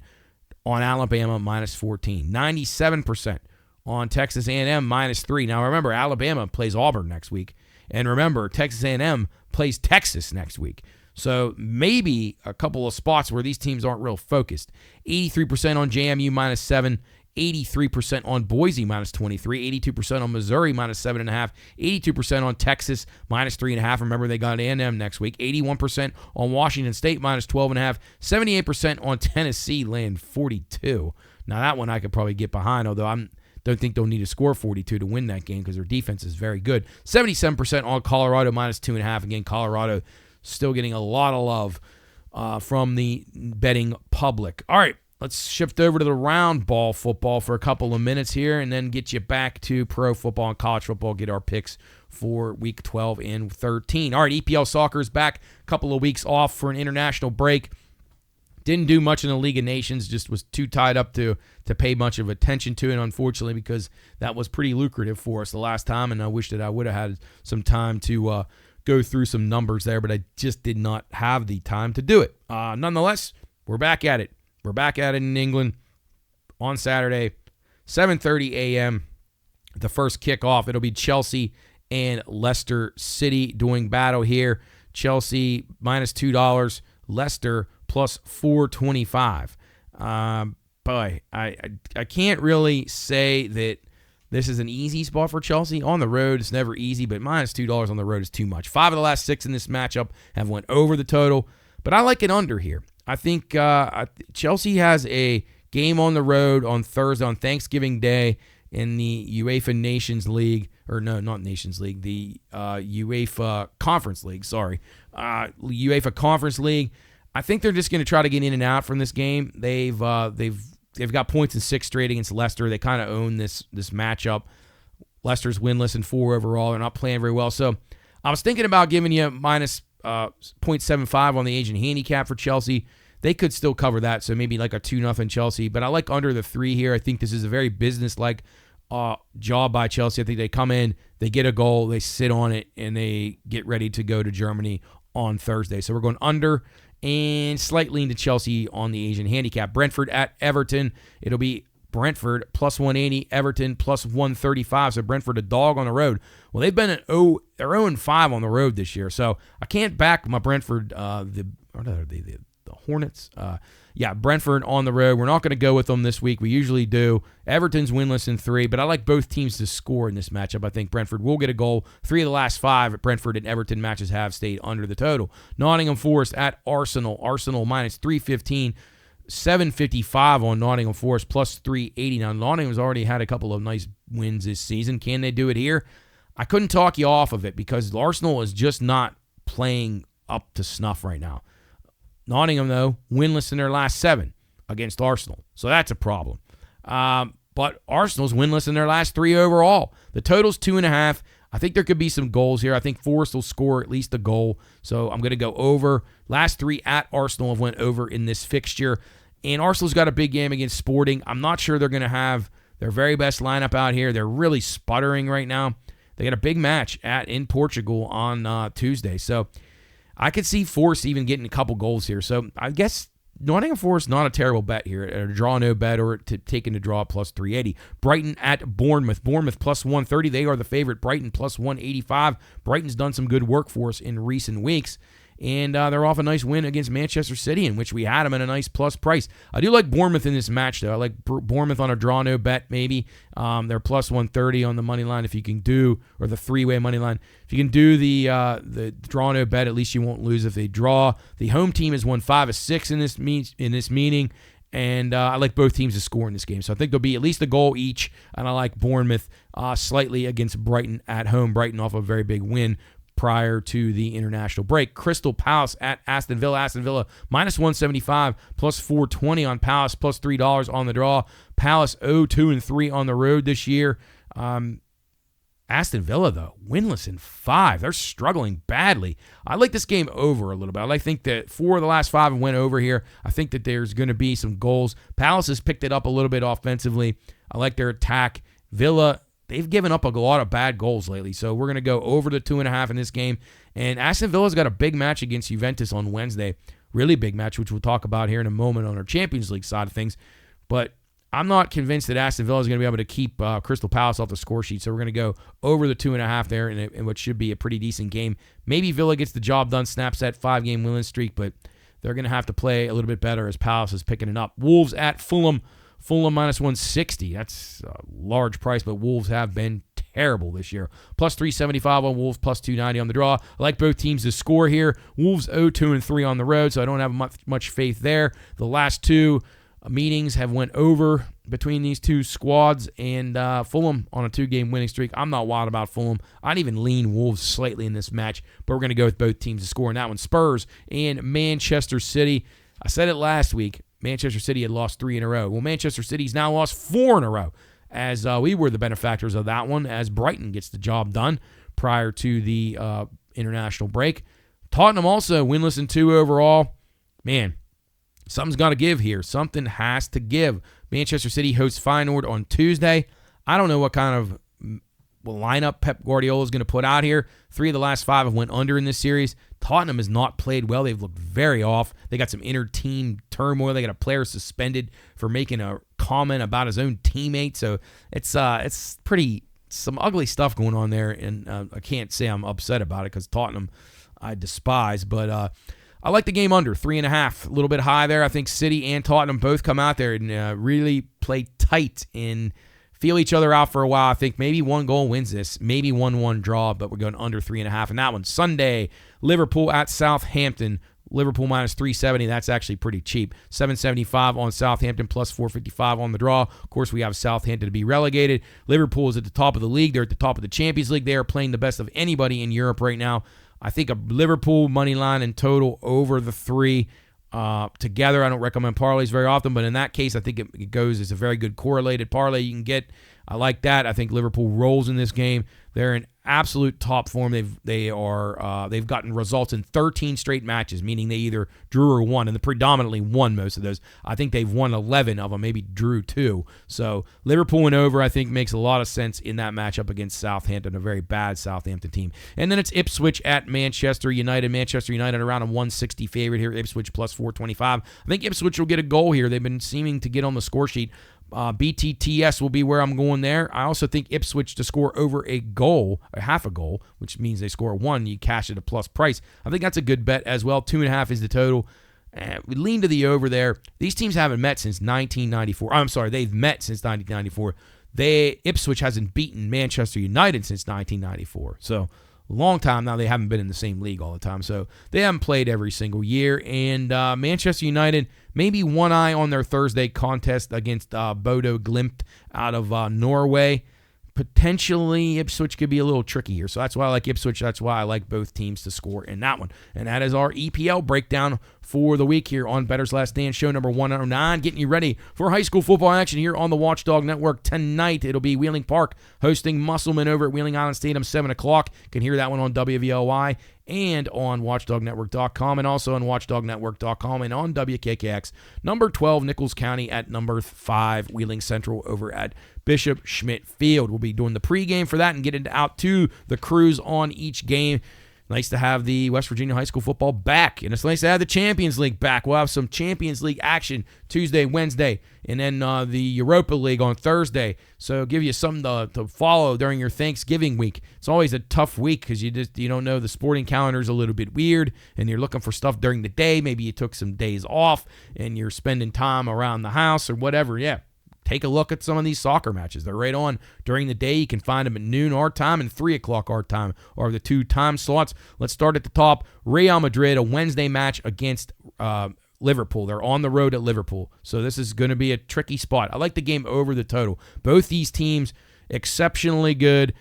on Alabama, minus 14. 97% on Texas A&M, minus 3. Now remember, Alabama plays Auburn next week. And remember, Texas A&M plays Texas next week. So maybe a couple of spots where these teams aren't real focused. 83% on JMU, minus 7. 83% on Boise, minus 23. 82% on Missouri, minus 7.5. 82% on Texas, minus 3.5. Remember, they got A&M next week. 81% on Washington State, minus 12.5. 78% on Tennessee, laying 42. Now, that one I could probably get behind, although don't think they'll need to score 42 to win that game because their defense is very good. 77% on Colorado, minus 2.5. Again, Colorado still getting a lot of love from the betting public. All right. Let's shift over to the round ball football for a couple of minutes here and then get you back to pro football and college football, get our picks for week 12 and 13. All right, EPL soccer is back. A couple of weeks off for an international break. Didn't do much in the League of Nations, just was too tied up to pay much of attention to it, unfortunately, because that was pretty lucrative for us the last time, and I wish that I would have had some time to go through some numbers there, but I just did not have the time to do it. Nonetheless, we're back at it. We're back at it in England on Saturday, 7:30 a.m. The first kickoff. It'll be Chelsea and Leicester City doing battle here. Chelsea minus $2, Leicester plus 425. Boy, I can't really say that this is an easy spot for Chelsea. On the road, it's never easy, but minus $2 on the road is too much. 5 of the last 6 in this matchup have went over the total, but I like it under here. I think Chelsea has a Game on the road on Thursday, on Thanksgiving Day in the UEFA Nations League, or no, not Nations League, the UEFA Conference League, UEFA Conference League. I think they're just going to try to get in and out from this game. They've got points in 6 straight against Leicester. They kind of own this matchup. Leicester's winless in 4 overall. They're not playing very well. So I was thinking about giving you minus 0.75 on the Asian handicap for Chelsea. They could still cover that, so maybe like a 2-0 Chelsea. But I like under the 3 here. I think this is a very business-like job by Chelsea. I think they come in, they get a goal, they sit on it, and they get ready to go to Germany on Thursday. So we're going under and slightly into Chelsea on the Asian handicap. Brentford at Everton. It'll be Brentford plus 180, Everton plus 135. So Brentford a dog on the road. Well, they've been they're 0-5 on the road this year. So I can't back my Brentford, the Hornets. Brentford on the road. We're not going to go with them this week. We usually do. Everton's winless in 3, but I like both teams to score in this matchup. I think Brentford will get a goal. 3 of the last 5 at Brentford and Everton matches have stayed under the total. Nottingham Forest at Arsenal. Arsenal minus 315. 755 on Nottingham Forest, plus 380. Now, Nottingham's already had a couple of nice wins this season. Can they do it here? I couldn't talk you off of it because Arsenal is just not playing up to snuff right now. Nottingham, though, winless in their last 7 against Arsenal. So that's a problem. But Arsenal's winless in their last 3 overall. The total's 2.5. I think there could be some goals here. I think Forest will score at least a goal. So I'm going to go over. Last 3 at Arsenal have went over in this fixture. And Arsenal's got a big game against Sporting. I'm not sure they're going to have their very best lineup out here. They're really sputtering right now. They got a big match in Portugal on Tuesday. So I could see Forest even getting a couple goals here. So I guess Nottingham Forest, not a terrible bet here. A draw no bet or to taking the draw plus 380. Brighton at Bournemouth. Bournemouth plus 130. They are the favorite. Brighton plus 185. Brighton's done some good work for us in recent weeks. And they're off a nice win against Manchester City, in which we had them at a nice plus price. I do like Bournemouth in this match, though. I like Bournemouth on a draw no bet, maybe. They're plus 130 on the money line if you can do, or the 3-way money line. If you can do the draw no bet, at least you won't lose if they draw. The home team has won 5 of 6 in this meeting, and I like both teams to score in this game. So I think there'll be at least a goal each, and I like Bournemouth slightly against Brighton at home. Brighton off a very big win prior to the international break. Crystal Palace at Aston Villa. Aston Villa minus 175, plus 420 on Palace, plus $3 on the draw. Palace 0-2-3 on the road this year. Aston Villa, though, winless in 5. They're struggling badly. I like this game over a little bit. I think that 4 of the last 5 went over here. I think that there's going to be some goals. Palace has picked it up a little bit offensively. I like their attack. Villa, they've given up a lot of bad goals lately, so we're going to go over the 2.5 in this game. And Aston Villa's got a big match against Juventus on Wednesday. Really big match, which we'll talk about here in a moment on our Champions League side of things. But I'm not convinced that Aston Villa is going to be able to keep Crystal Palace off the score sheet, so we're going to go over the 2.5 there in what should be a pretty decent game. Maybe Villa gets the job done, snaps that 5-game winning streak, but they're going to have to play a little bit better as Palace is picking it up. Wolves at Fulham. Fulham minus 160. That's a large price, but Wolves have been terrible this year. Plus 375 on Wolves, plus 290 on the draw. I like both teams to score here. Wolves 0-2-3 on the road, so I don't have much faith there. The last 2 meetings have went over between these 2 squads, and Fulham on a 2-game winning streak. I'm not wild about Fulham. I'd even lean Wolves slightly in this match, but we're going to go with both teams to score in that one. Spurs and Manchester City. I said it last week. Manchester City had lost 3 in a row. Well, Manchester City's now lost 4 in a row, as we were the benefactors of that one, as Brighton gets the job done prior to the international break. Tottenham also winless in 2 overall. Man, something's got to give here. Something has to give. Manchester City hosts Feyenoord on Tuesday. I don't know what kind of lineup Pep Guardiola is going to put out here. 3 of the last 5 have went under in this series. Tottenham has not played well. They've looked very off. They got some inter-team turmoil. They got a player suspended for making a comment about his own teammate. So it's pretty some ugly stuff going on there, and I can't say I'm upset about it because Tottenham I despise, but I like the game under 3.5, a little bit high there. I think City and Tottenham both come out there and really play tight and feel each other out for a while. I think maybe 1 goal wins this, maybe 1-1 draw, but we're going under 3.5 in that one. Sunday, Liverpool at Southampton. Liverpool minus 370, that's actually pretty cheap. 775 on Southampton, plus 455 on the draw. Of course, we have Southampton to be relegated. Liverpool is at the top of the league. They're at the top of the Champions League. They are playing the best of anybody in Europe right now. I think a Liverpool money line in total over the 3 together. I don't recommend parlays very often, but in that case, I think it goes as a very good correlated parlay you can get. I like that. I think Liverpool rolls in this game. They're in absolute top form. They've gotten results in 13 straight matches, meaning they either drew or won, and they predominantly won most of those. I think they've won 11 of them, maybe drew 2. So Liverpool and over, I think, makes a lot of sense in that matchup against Southampton, a very bad Southampton team. And then it's Ipswich at Manchester United. Manchester United around a 160 favorite here. Ipswich plus 425. I think Ipswich will get a goal here. They've been seeming to get on the score sheet. BTTS will be where I'm going there. I also think Ipswich to score over a goal, a half a goal, which means they score 1. You cash it a plus price. I think that's a good bet as well. 2.5 is the total. We lean to the over there. These teams haven't met since 1994. I'm sorry, they've met since 1994. Ipswich hasn't beaten Manchester United since 1994. So a long time now. They haven't been in the same league all the time. So they haven't played every single year. And Manchester United, maybe one eye on their Thursday contest against Bodo Glimt out of Norway. Potentially, Ipswich could be a little tricky here. So that's why I like Ipswich. That's why I like both teams to score in that one. And that is our EPL breakdown for the week here on Bettor's Last Stand, show number 109, getting you ready for high school football action here on the Watchdog Network tonight. It'll be Wheeling Park hosting Musselman over at Wheeling Island Stadium, 7 o'clock. You can hear that one on WVLY and on watchdognetwork.com, and also on watchdognetwork.com and on WKKX. Number 12, Nichols County at number 5, Wheeling Central over at Bishop Schmidt Field. We'll be doing the pregame for that and getting out to the crews on each game. Nice to have the West Virginia high school football back, and it's nice to have the Champions League back. We'll have some Champions League action Tuesday, Wednesday, and then the Europa League on Thursday. So give you something to follow during your Thanksgiving week. It's always a tough week because you don't know, the sporting calendar's a little bit weird, and you're looking for stuff during the day. Maybe you took some days off, and you're spending time around the house or whatever. Yeah. Take a look at some of these soccer matches. They're right on during the day. You can find them at noon our time and 3 o'clock our time are the 2 time slots. Let's start at the top. Real Madrid, a Wednesday match against Liverpool. They're on the road at Liverpool. So this is going to be a tricky spot. I like the game over the total. Both these teams, exceptionally good.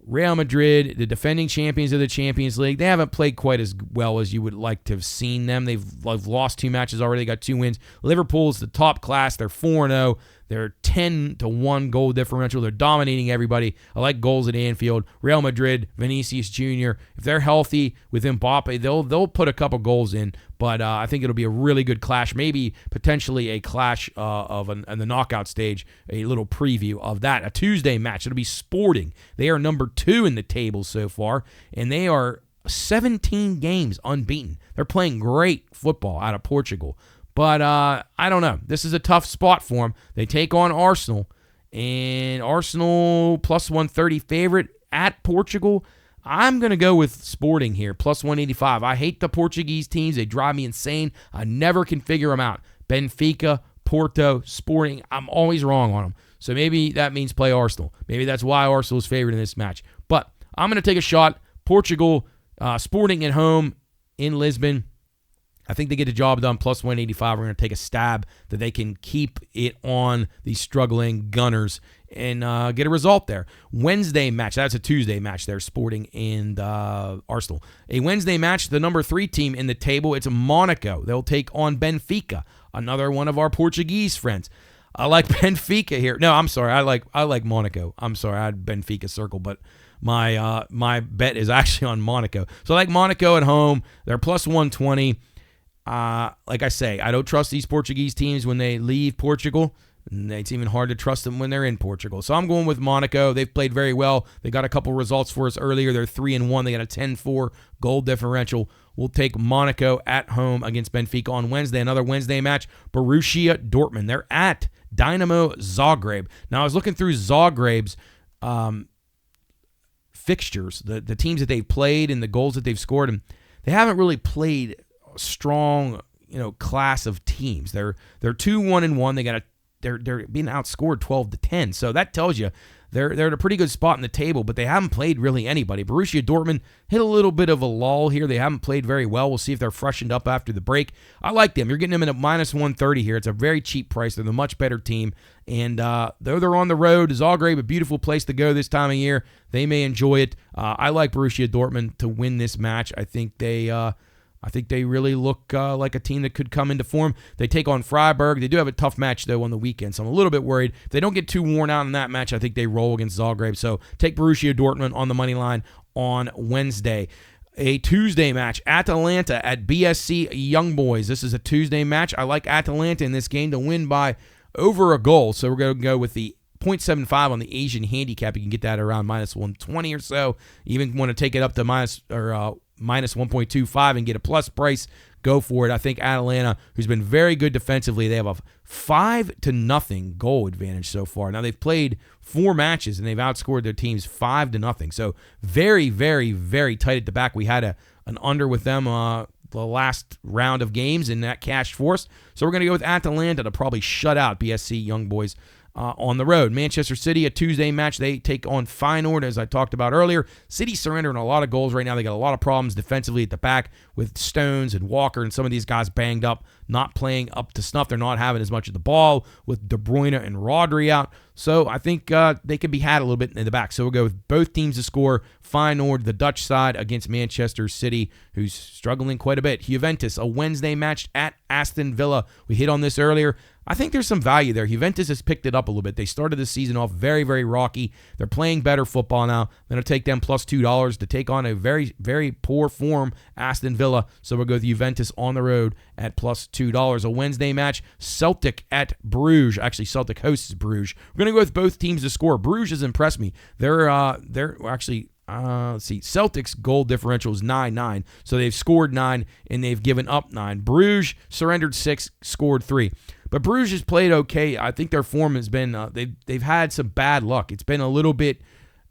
Real Madrid, the defending champions of the Champions League, they haven't played quite as well as you would like to have seen them. They've lost 2 matches already. They got 2 wins. Liverpool is the top class. They're 4-0. They're 10-1 goal differential. They're dominating everybody. I like goals at Anfield. Real Madrid, Vinicius Jr., if they're healthy with Mbappe, they'll put a couple goals in. But I think it'll be a really good clash, maybe potentially a clash in the knockout stage, a little preview of that. A Tuesday match. It'll be Sporting. They are number 2 in the table so far, and they are 17 games unbeaten. They're playing great football out of Portugal. But I don't know. This is a tough spot for them. They take on Arsenal, and Arsenal plus 130 favorite at Portugal. I'm going to go with Sporting here, plus 185. I hate the Portuguese teams. They drive me insane. I never can figure them out. Benfica, Porto, Sporting, I'm always wrong on them. So maybe that means play Arsenal. Maybe that's why Arsenal is favored in this match. But I'm going to take a shot. Portugal, Sporting at home in Lisbon. I think they get the job done, plus 185. We're going to take a stab that they can keep it on these struggling Gunners and get a result there. Wednesday match, that's a Tuesday match there, Sporting and Arsenal. A Wednesday match, the number 3 team in the table, it's Monaco. They'll take on Benfica, another one of our Portuguese friends. I like Benfica here. No, I'm sorry. I like Monaco. I'm sorry. I had Benfica circle, but my bet is actually on Monaco. So I like Monaco at home. They're plus 120. Like I say, I don't trust these Portuguese teams when they leave Portugal. And it's even hard to trust them when they're in Portugal. So I'm going with Monaco. They've played very well. They got a couple results for us earlier. They're 3-1. They got a 10-4 goal differential. We'll take Monaco at home against Benfica on Wednesday. Another Wednesday match, Borussia Dortmund. They're at Dynamo Zagreb. Now, I was looking through Zagreb's fixtures, the teams that they've played and the goals that they've scored, and they haven't really played strong, class of teams. They're 2-1-1. They're being outscored 12-10. So that tells you they're at a pretty good spot in the table, but they haven't played really anybody. Borussia Dortmund hit a little bit of a lull here. They haven't played very well. We'll see if they're freshened up after the break. I like them. You're getting them at minus 130 here. It's a very cheap price. They're the much better team. And though they're on the road, Zagreb, a beautiful place to go this time of year. They may enjoy it. I like Borussia Dortmund to win this match. I think they really look like a team that could come into form. They take on Freiburg. They do have a tough match, though, on the weekend, so I'm a little bit worried. If they don't get too worn out in that match, I think they roll against Zagreb. So take Borussia Dortmund on the money line on Wednesday. A Tuesday match, Atalanta at BSC Young Boys. This is a Tuesday match. I like Atalanta in this game to win by over a goal, so we're going to go with the 0.75 on the Asian handicap. You can get that around minus 120 or so. You even want to take it up to minus 1.25 and get a plus price, go for it. I think Atalanta, who's been very good defensively, they have a 5-0 goal advantage so far. Now, they've played 4 matches, and they've outscored their teams 5-0. So very, very, very tight at the back. We had an under with them the last round of games, and that cashed for us. So we're going to go with Atalanta to probably shut out BSC Young Boys on the road. Manchester City, a Tuesday match. They take on Feyenoord, as I talked about earlier. City surrendering a lot of goals right now. They got a lot of problems defensively at the back with Stones and Walker and some of these guys banged up, not playing up to snuff. They're not having as much of the ball with De Bruyne and Rodri out. So I think they could be had a little bit in the back. So we'll go with both teams to score. Feyenoord, the Dutch side, against Manchester City, who's struggling quite a bit. Juventus, a Wednesday match at Aston Villa. We hit on this earlier. I think there's some value there. Juventus has picked it up a little bit. They started the season off very, very rocky. They're playing better football now. I'm going to take them plus $2 to take on a very, very poor form Aston Villa. So we'll go with Juventus on the road at plus $2. A Wednesday match, Celtic at Bruges. Actually, Celtic hosts Bruges. We're going to go with both teams to score. Bruges has impressed me. They're actually... let's see. Celtic's goal differential is 9-9, so they've scored 9 and they've given up 9. Bruges surrendered 6, scored 3. But Bruges has played okay. I think their form has been they've had some bad luck. It's been a little bit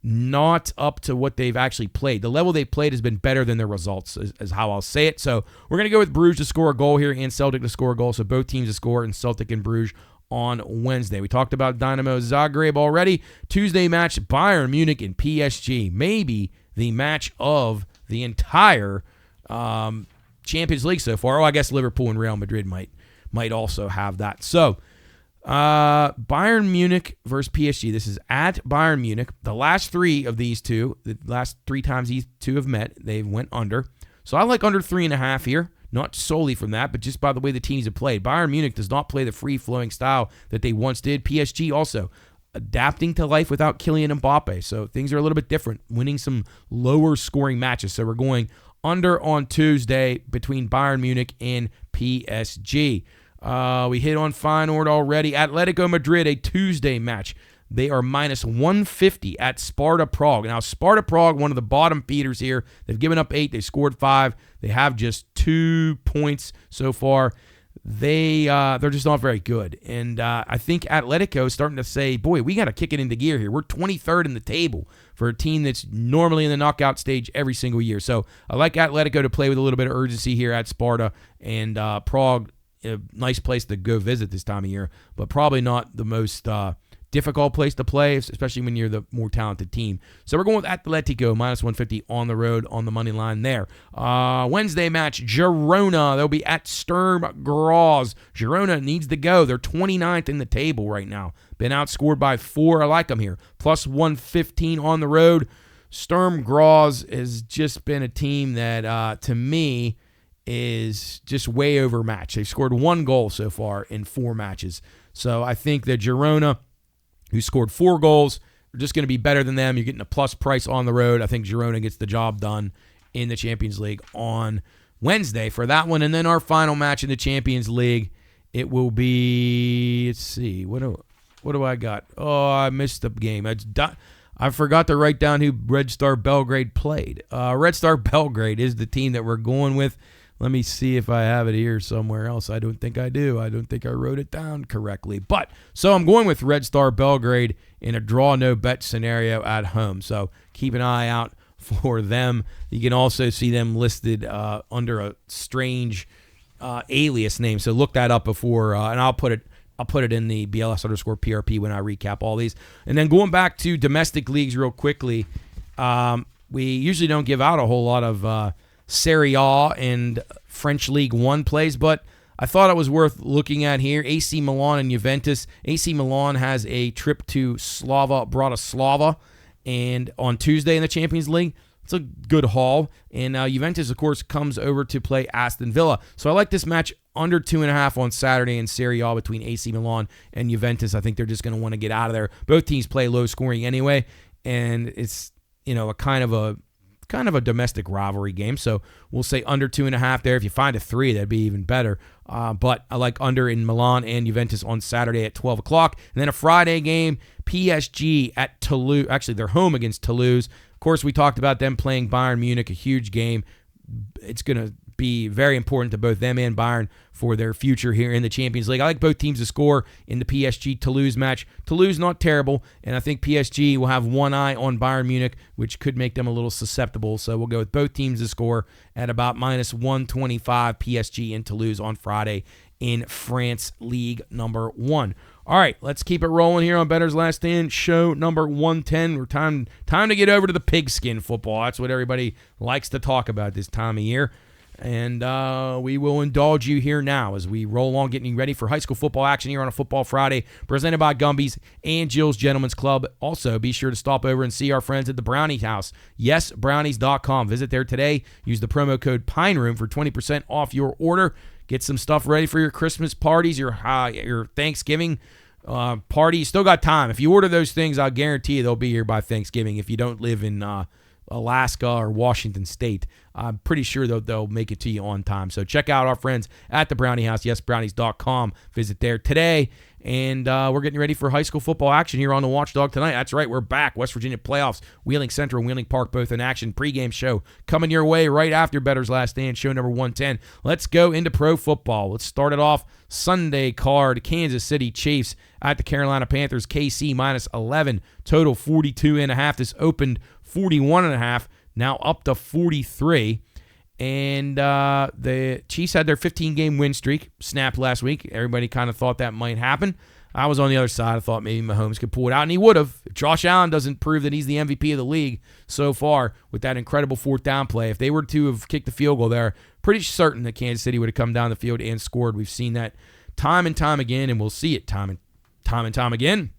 not up to what they've actually played. The level they've played has been better than their results, is how I'll say it. So we're going to go with Bruges to score a goal here and Celtic to score a goal. So both teams to score, and Celtic and Bruges on Wednesday. We talked about Dynamo Zagreb already. Tuesday match, Bayern Munich and PSG. Maybe the match of the entire Champions League so far. Oh, I guess Liverpool and Real Madrid might also have that. So Bayern Munich versus PSG. This is at Bayern Munich. The last 3 of these two, the last 3 times these two have met, they went under. So I like under 3.5 here. Not solely from that, but just by the way the teams have played. Bayern Munich does not play the free-flowing style that they once did. PSG also adapting to life without Kylian Mbappe. So things are a little bit different, winning some lower-scoring matches. So we're going under on Tuesday between Bayern Munich and PSG. We hit on Feyenoord already. Atletico Madrid, a Tuesday match. They are minus 150 at Sparta Prague. Now, Sparta Prague, one of the bottom feeders here. They've given up 8. They scored 5. They have just 2 points so far. They're just not very good. And I think Atletico is starting to say, boy, we got to kick it into gear here. We're 23rd in the table for a team that's normally in the knockout stage every single year. So I like Atletico to play with a little bit of urgency here at Sparta. And Prague, a nice place to go visit this time of year, but probably not the most difficult place to play, especially when you're the more talented team. So we're going with Atletico, minus 150 on the road on the money line there. Wednesday match, Girona. They'll be at Sturm Graz. Girona needs to go. They're 29th in the table right now. Been outscored by 4. I like them here. Plus 115 on the road. Sturm Graz has just been a team that, to me, is just way overmatched. They've scored 1 goal so far in 4 matches. So I think that Girona, who scored 4 goals, are just going to be better than them. You're getting a plus price on the road. I think Girona gets the job done in the Champions League on Wednesday for that one. And then our final match in the Champions League, it will be, let's see, what do I got? Oh, I missed the game. I forgot to write down who Red Star Belgrade played. Red Star Belgrade is the team that we're going with. Let me see if I have it here somewhere else. I don't think I do. I don't think I wrote it down correctly. But so I'm going with Red Star Belgrade in a draw no bet scenario at home. So keep an eye out for them. You can also see them listed under a strange alias name. So look that up before, and I'll put it I'll put it in the BLS_PRP when I recap all these. And then going back to domestic leagues real quickly, we usually don't give out a whole lot of Serie A and French League One plays, but I thought it was worth looking at here. AC Milan and Juventus. AC Milan has a trip to Bratislava, and on Tuesday in the Champions League. It's a good haul. And Juventus, of course, comes over to play Aston Villa. So I like this match under 2.5 on Saturday in Serie A between AC Milan and Juventus. I think they're just going to want to get out of there. Both teams play low scoring anyway, and it's a kind of a domestic rivalry game. So we'll say under 2.5 there. If you find a 3, that'd be even better. But I like under in Milan and Juventus on Saturday at 12 o'clock. And then a Friday game, PSG at Toulouse. Actually, they're home against Toulouse. Of course, we talked about them playing Bayern Munich, a huge game. It's going to be very important to both them and Bayern for their future here in the Champions League. I like both teams to score in the PSG-Toulouse match. Toulouse not terrible, and I think PSG will have one eye on Bayern Munich, which could make them a little susceptible. So we'll go with both teams to score at about -125 PSG and Toulouse on Friday in France League number 1. All right, let's keep it rolling here on Bettor's Last Stand, show number 110. We're time to get over to the pigskin football. That's what everybody likes to talk about this time of year. And we will indulge you here now as we roll along, getting you ready for high school football action here on a Football Friday, presented by Gumby's and Jill's Gentlemen's Club. Also, be sure to stop over and see our friends at the Brownie House. Yes, brownies.com. Visit there today. Use the promo code PINEROOM for 20% off your order. Get some stuff ready for your Christmas parties, your Thanksgiving party. You still got time. If you order those things, I'll guarantee you they'll be here by Thanksgiving if you don't live in Alaska or Washington State. I'm pretty sure they'll make it to you on time. So check out our friends at the Brownie House. Yes, brownies.com. Visit there today. And we're getting ready for high school football action here on the Watchdog tonight. That's right, we're back. West Virginia playoffs, Wheeling Central and Wheeling Park both in action. Pre-game show coming your way right after Bettor's Last Stand, show number 110. Let's go into pro football. Let's start it off. Sunday card, Kansas City Chiefs at the Carolina Panthers. KC -11, total 42.5. This opened 41.5, now up to 43. And the Chiefs had their 15-game win streak snapped last week. Everybody kind of thought that might happen. I was on the other side. I thought maybe Mahomes could pull it out, and he would have. If Josh Allen doesn't prove that he's the MVP of the league so far with that incredible fourth down play. If they were to have kicked the field goal there, pretty certain that Kansas City would have come down the field and scored. We've seen that time and time again, and we'll see it time and time again.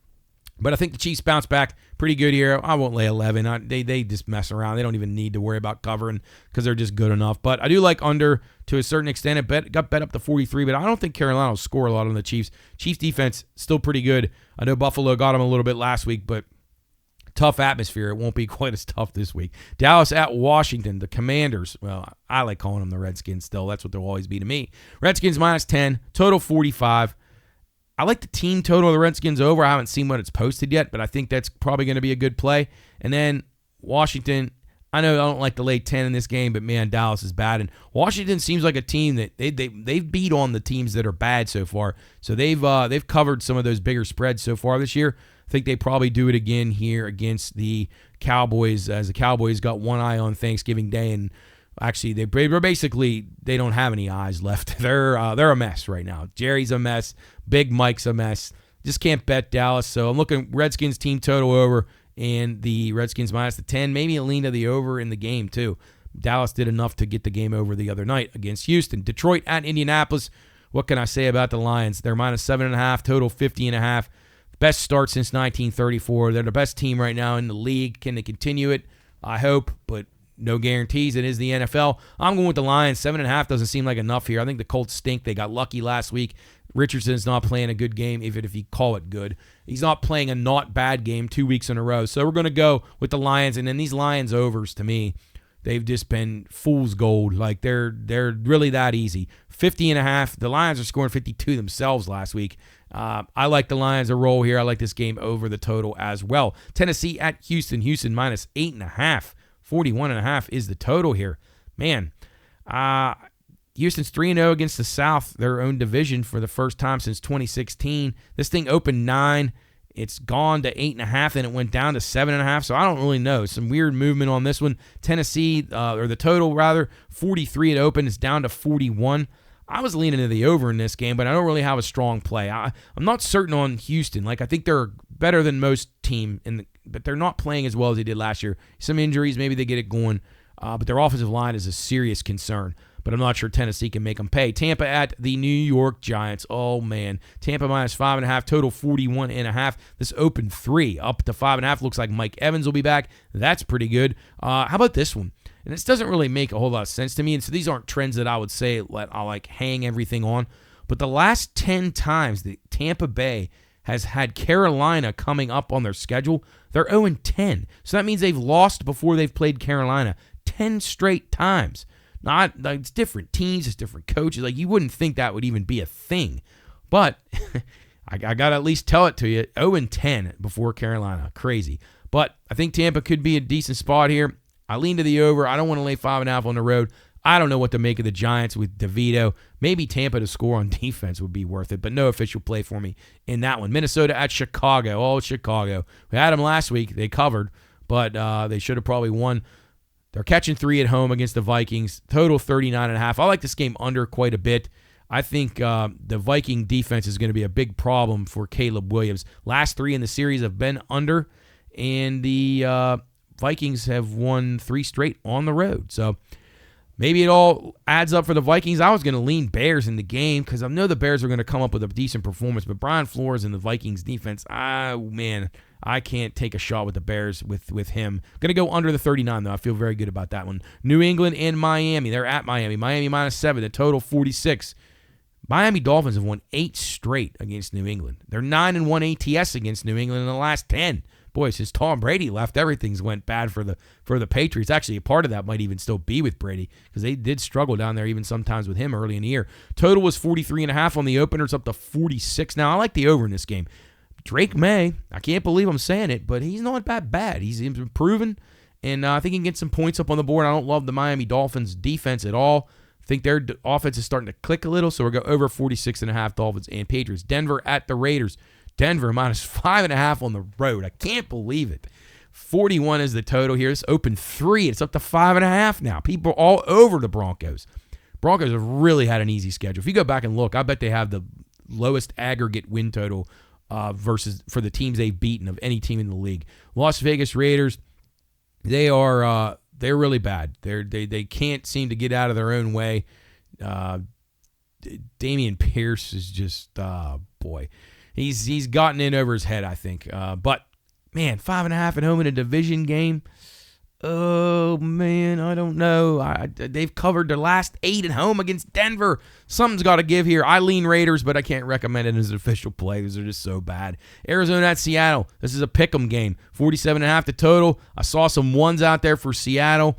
But I think the Chiefs bounce back pretty good here. I won't lay 11. They just mess around. They don't even need to worry about covering because they're just good enough. But I do like under to a certain extent. It got bet up to 43, but I don't think Carolina will score a lot on the Chiefs. Chiefs defense still pretty good. I know Buffalo got them a little bit last week, but tough atmosphere. It won't be quite as tough this week. Dallas at Washington. The Commanders. Well, I like calling them the Redskins still. That's what they'll always be to me. Redskins -10, total 45. I like the team total of the Redskins over. I haven't seen what it's posted yet, but I think that's probably going to be a good play. And then Washington, I know I don't like to lay 10 in this game, but man, Dallas is bad. And Washington seems like a team that they've beat on the teams that are bad so far. So they've covered some of those bigger spreads so far this year. I think they probably do it again here against the Cowboys, as the Cowboys got one eye on Thanksgiving Day, and actually they don't have any eyes left. They're a mess right now. Jerry's a mess. Big Mike's a mess. Just can't bet Dallas. So I'm looking Redskins team total over and the Redskins -10. Maybe a lean to the over in the game too. Dallas did enough to get the game over the other night against Houston. Detroit at Indianapolis. What can I say about the Lions? They're -7.5, total 50.5. Best start since 1934. They're the best team right now in the league. Can they continue it? I hope, but no guarantees. It is the NFL. I'm going with the Lions. 7.5 doesn't seem like enough here. I think the Colts stink. They got lucky last week. Richardson's not playing a good game, even if you call it good. He's not playing a not bad game 2 weeks in a row. So we're going to go with the Lions. And then these Lions overs, to me, they've just been fool's gold. Like they're really that easy. 50.5. The Lions are scoring 52 themselves last week. I like the Lions to roll here. I like this game over the total as well. Tennessee at Houston. Houston -8.5. 41.5 is the total here. Man, Houston's 3-0 against the South, their own division, for the first time since 2016. This thing opened 9. It's gone to 8.5, and it went down to 7.5, so I don't really know. Some weird movement on this one. Tennessee, or the total rather, 43 it opened. It's down to 41. I was leaning to the over in this game, but I don't really have a strong play. I'm not certain on Houston. Like, I think they're better than most team, but they're not playing as well as they did last year. Some injuries, maybe they get it going, but their offensive line is a serious concern. But I'm not sure Tennessee can make them pay. Tampa at the New York Giants. Oh, man. Tampa minus 5.5, total 41.5. This opened 3, up to 5.5. Looks like Mike Evans will be back. That's pretty good. How about this one? And this doesn't really make a whole lot of sense to me. And so these aren't trends that I would say I'll like hang everything on. But the last 10 times that Tampa Bay has had Carolina coming up on their schedule, they're 0-10. So that means they've lost before they've played Carolina 10 straight times. Not like, it's different teams, it's different coaches. Like, you wouldn't think that would even be a thing. But I got to at least tell it to you, 0-10 before Carolina. Crazy. But I think Tampa could be a decent spot here. I lean to the over. I don't want to lay 5.5 on the road. I don't know what to make of the Giants with DeVito. Maybe Tampa to score on defense would be worth it, but no official play for me in that one. Minnesota at Chicago. Oh, Chicago. We had them last week. They covered, but they should have probably won. They're catching 3 at home against the Vikings. Total 39.5. I like this game under quite a bit. I think the Viking defense is going to be a big problem for Caleb Williams. Last 3 in the series have been under, and the Vikings have won 3 straight on the road. So maybe it all adds up for the Vikings. I was going to lean Bears in the game because I know the Bears are going to come up with a decent performance, but Brian Flores and the Vikings defense, man, I can't take a shot with the Bears with him. Going to go under the 39, though. I feel very good about that one. New England and Miami. They're at Miami. Miami minus 7, the total 46. Miami Dolphins have won 8 straight against New England. They're 9-1 ATS against New England in the last 10. Boy, since Tom Brady left, everything's went bad for the Patriots. Actually, a part of that might even still be with Brady because they did struggle down there even sometimes with him early in the year. Total was 43.5 on the opener. It's up to 46. Now, I like the over in this game. Drake May, I can't believe I'm saying it, but he's not that bad. He's improving, and I think he can get some points up on the board. I don't love the Miami Dolphins defense at all. I think their offense is starting to click a little, so we'll go over 46.5 Dolphins and Patriots. Denver at the Raiders. Denver minus 5.5 on the road. I can't believe it. 41 is the total here. It's open 3. It's up to 5.5 now. People are all over the Broncos. Broncos have really had an easy schedule. If you go back and look, I bet they have the lowest aggregate win total versus for the teams they've beaten of any team in the league. Las Vegas Raiders, they're really bad. They can't seem to get out of their own way. Dameon Pierce is just boy. He's gotten in over his head, I think. But, man, 5.5 at home in a division game. Oh, man, I don't know. They've covered their last 8 at home against Denver. Something's got to give here. I lean Raiders, but I can't recommend it as an official play because they're just so bad. Arizona at Seattle. This is a pick'em game. 47.5 the total. I saw some ones out there for Seattle.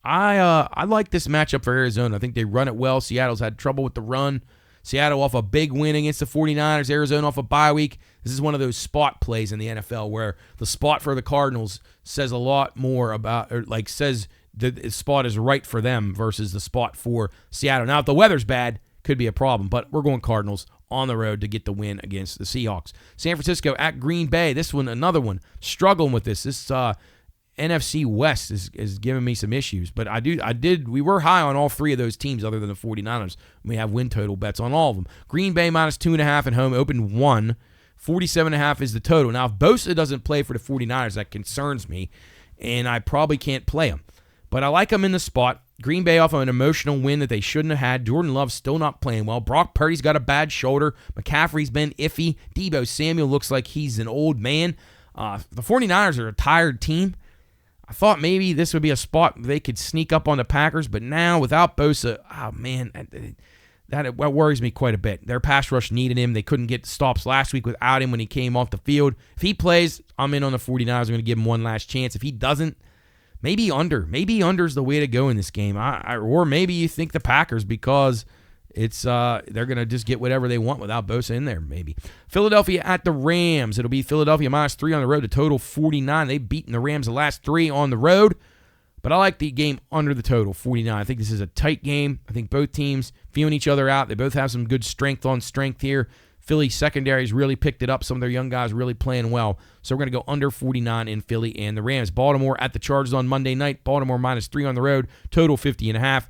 I like this matchup for Arizona. I think they run it well. Seattle's had trouble with the run. Seattle off a big win against the 49ers. Arizona off a bye week. This is one of those spot plays in the NFL where the spot for the Cardinals says a lot more about, or like says the spot is right for them versus the spot for Seattle. Now, if the weather's bad, could be a problem, but we're going Cardinals on the road to get the win against the Seahawks. San Francisco at Green Bay. This one, another one. Struggling with this. This NFC West is giving me some issues, but we were high on all 3 of those teams other than the 49ers. We have win total bets on all of them. Green Bay minus 2.5 at home, opened 1. 47.5 is the total. Now, if Bosa doesn't play for the 49ers, that concerns me, and I probably can't play him. But I like him in the spot. Green Bay off of an emotional win that they shouldn't have had. Jordan Love's still not playing well. Brock Purdy's got a bad shoulder. McCaffrey's been iffy. Deebo Samuel looks like he's an old man. The 49ers are a tired team. I thought maybe this would be a spot they could sneak up on the Packers, but now without Bosa, oh man, that worries me quite a bit. Their pass rush needed him. They couldn't get stops last week without him when he came off the field. If he plays, I'm in on the 49ers. I'm going to give him one last chance. If he doesn't, maybe under. Maybe under's the way to go in this game. Or maybe you think the Packers because it's they're going to just get whatever they want without Bosa in there, maybe. Philadelphia at the Rams. It'll be Philadelphia minus 3 on the road, a total 49. They've beaten the Rams the last 3 on the road, but I like the game under the total, 49. I think this is a tight game. I think both teams feeling each other out. They both have some good strength on strength here. Philly secondary's really picked it up. Some of their young guys really playing well. So we're going to go under 49 in Philly and the Rams. Baltimore at the Chargers on Monday night. Baltimore minus 3 on the road, total 50.5.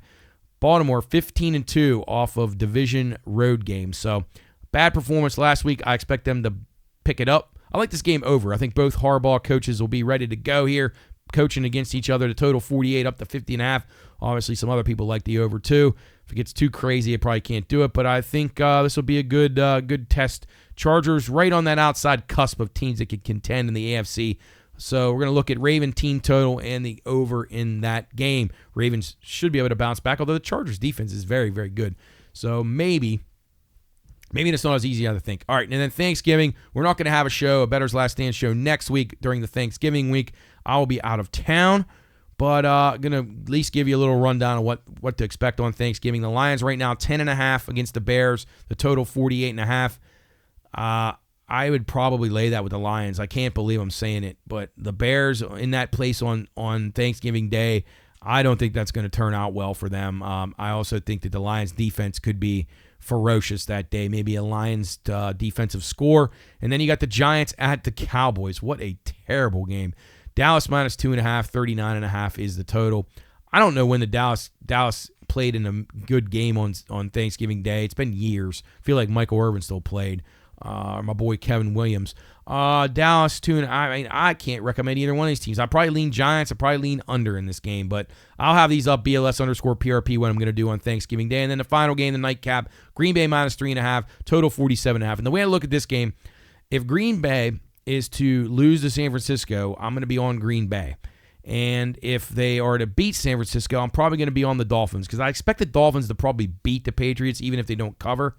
Baltimore 15-2 off of division road games. So bad performance last week. I expect them to pick it up. I like this game over. I think both Harbaugh coaches will be ready to go here, coaching against each other. The total 48 up to 50.5. Obviously, some other people like the over too. If it gets too crazy, it probably can't do it. But I think this will be a good test. Chargers right on that outside cusp of teams that could contend in the AFC. So we're going to look at Raven team total and the over in that game. Ravens should be able to bounce back, although the Chargers defense is very, very good. So maybe it's not as easy as I think. All right, and then Thanksgiving, we're not going to have a show, a Bettor's Last Stand show next week during the Thanksgiving week. I will be out of town, but going to at least give you a little rundown of what to expect on Thanksgiving. The Lions right now 10.5 against the Bears. The total 48.5. I would probably lay that with the Lions. I can't believe I'm saying it, but the Bears in that place on Thanksgiving Day, I don't think that's going to turn out well for them. I also think that the Lions defense could be ferocious that day. Maybe a Lions defensive score. And then you got the Giants at the Cowboys. What a terrible game. Dallas -2.5, 39.5 is the total. I don't know when the Dallas played in a good game on Thanksgiving Day. It's been years. I feel like Michael Irvin still played. My boy Kevin Williams. Dallas 2. I can't recommend either one of these teams. I probably lean Giants. I probably lean under in this game, but I'll have these up BLS_PRP what I'm going to do on Thanksgiving Day. And then the final game, the nightcap, Green Bay -3.5, total 47.5. And the way I look at this game, if Green Bay is to lose to San Francisco, I'm going to be on Green Bay. And if they are to beat San Francisco, I'm probably going to be on the Dolphins because I expect the Dolphins to probably beat the Patriots even if they don't cover.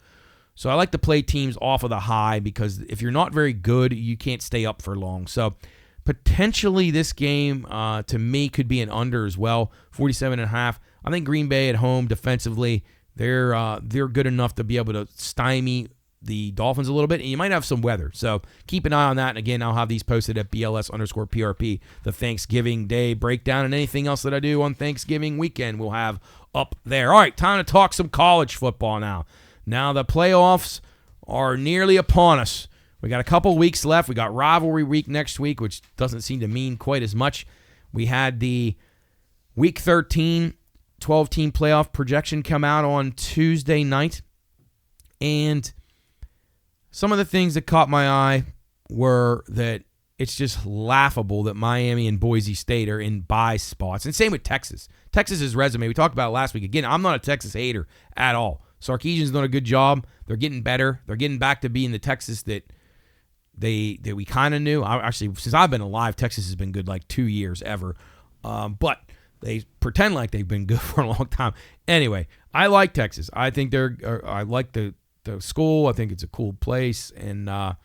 So I like to play teams off of the high because if you're not very good, you can't stay up for long. So potentially this game, to me, could be an under as well, 47.5. I think Green Bay at home defensively, they're good enough to be able to stymie the Dolphins a little bit, and you might have some weather. So keep an eye on that. And again, I'll have these posted at BLS_PRP, the Thanksgiving Day breakdown, and anything else that I do on Thanksgiving weekend we'll have up there. All right, time to talk some college football now. Now the playoffs are nearly upon us. We got a couple weeks left. We got rivalry week next week, which doesn't seem to mean quite as much. We had the Week 13 12-team playoff projection come out on Tuesday night. And some of the things that caught my eye were that it's just laughable that Miami and Boise State are in bye spots. And same with Texas. Texas's resume, we talked about it last week. Again, I'm not a Texas hater at all. Sarkisian's done a good job. They're getting better. They're getting back to being the Texas that we kind of knew. Actually, since I've been alive, Texas has been good like 2 years ever. But they pretend like they've been good for a long time. Anyway, I like Texas. I think I like the school. I think it's a cool place, and I'm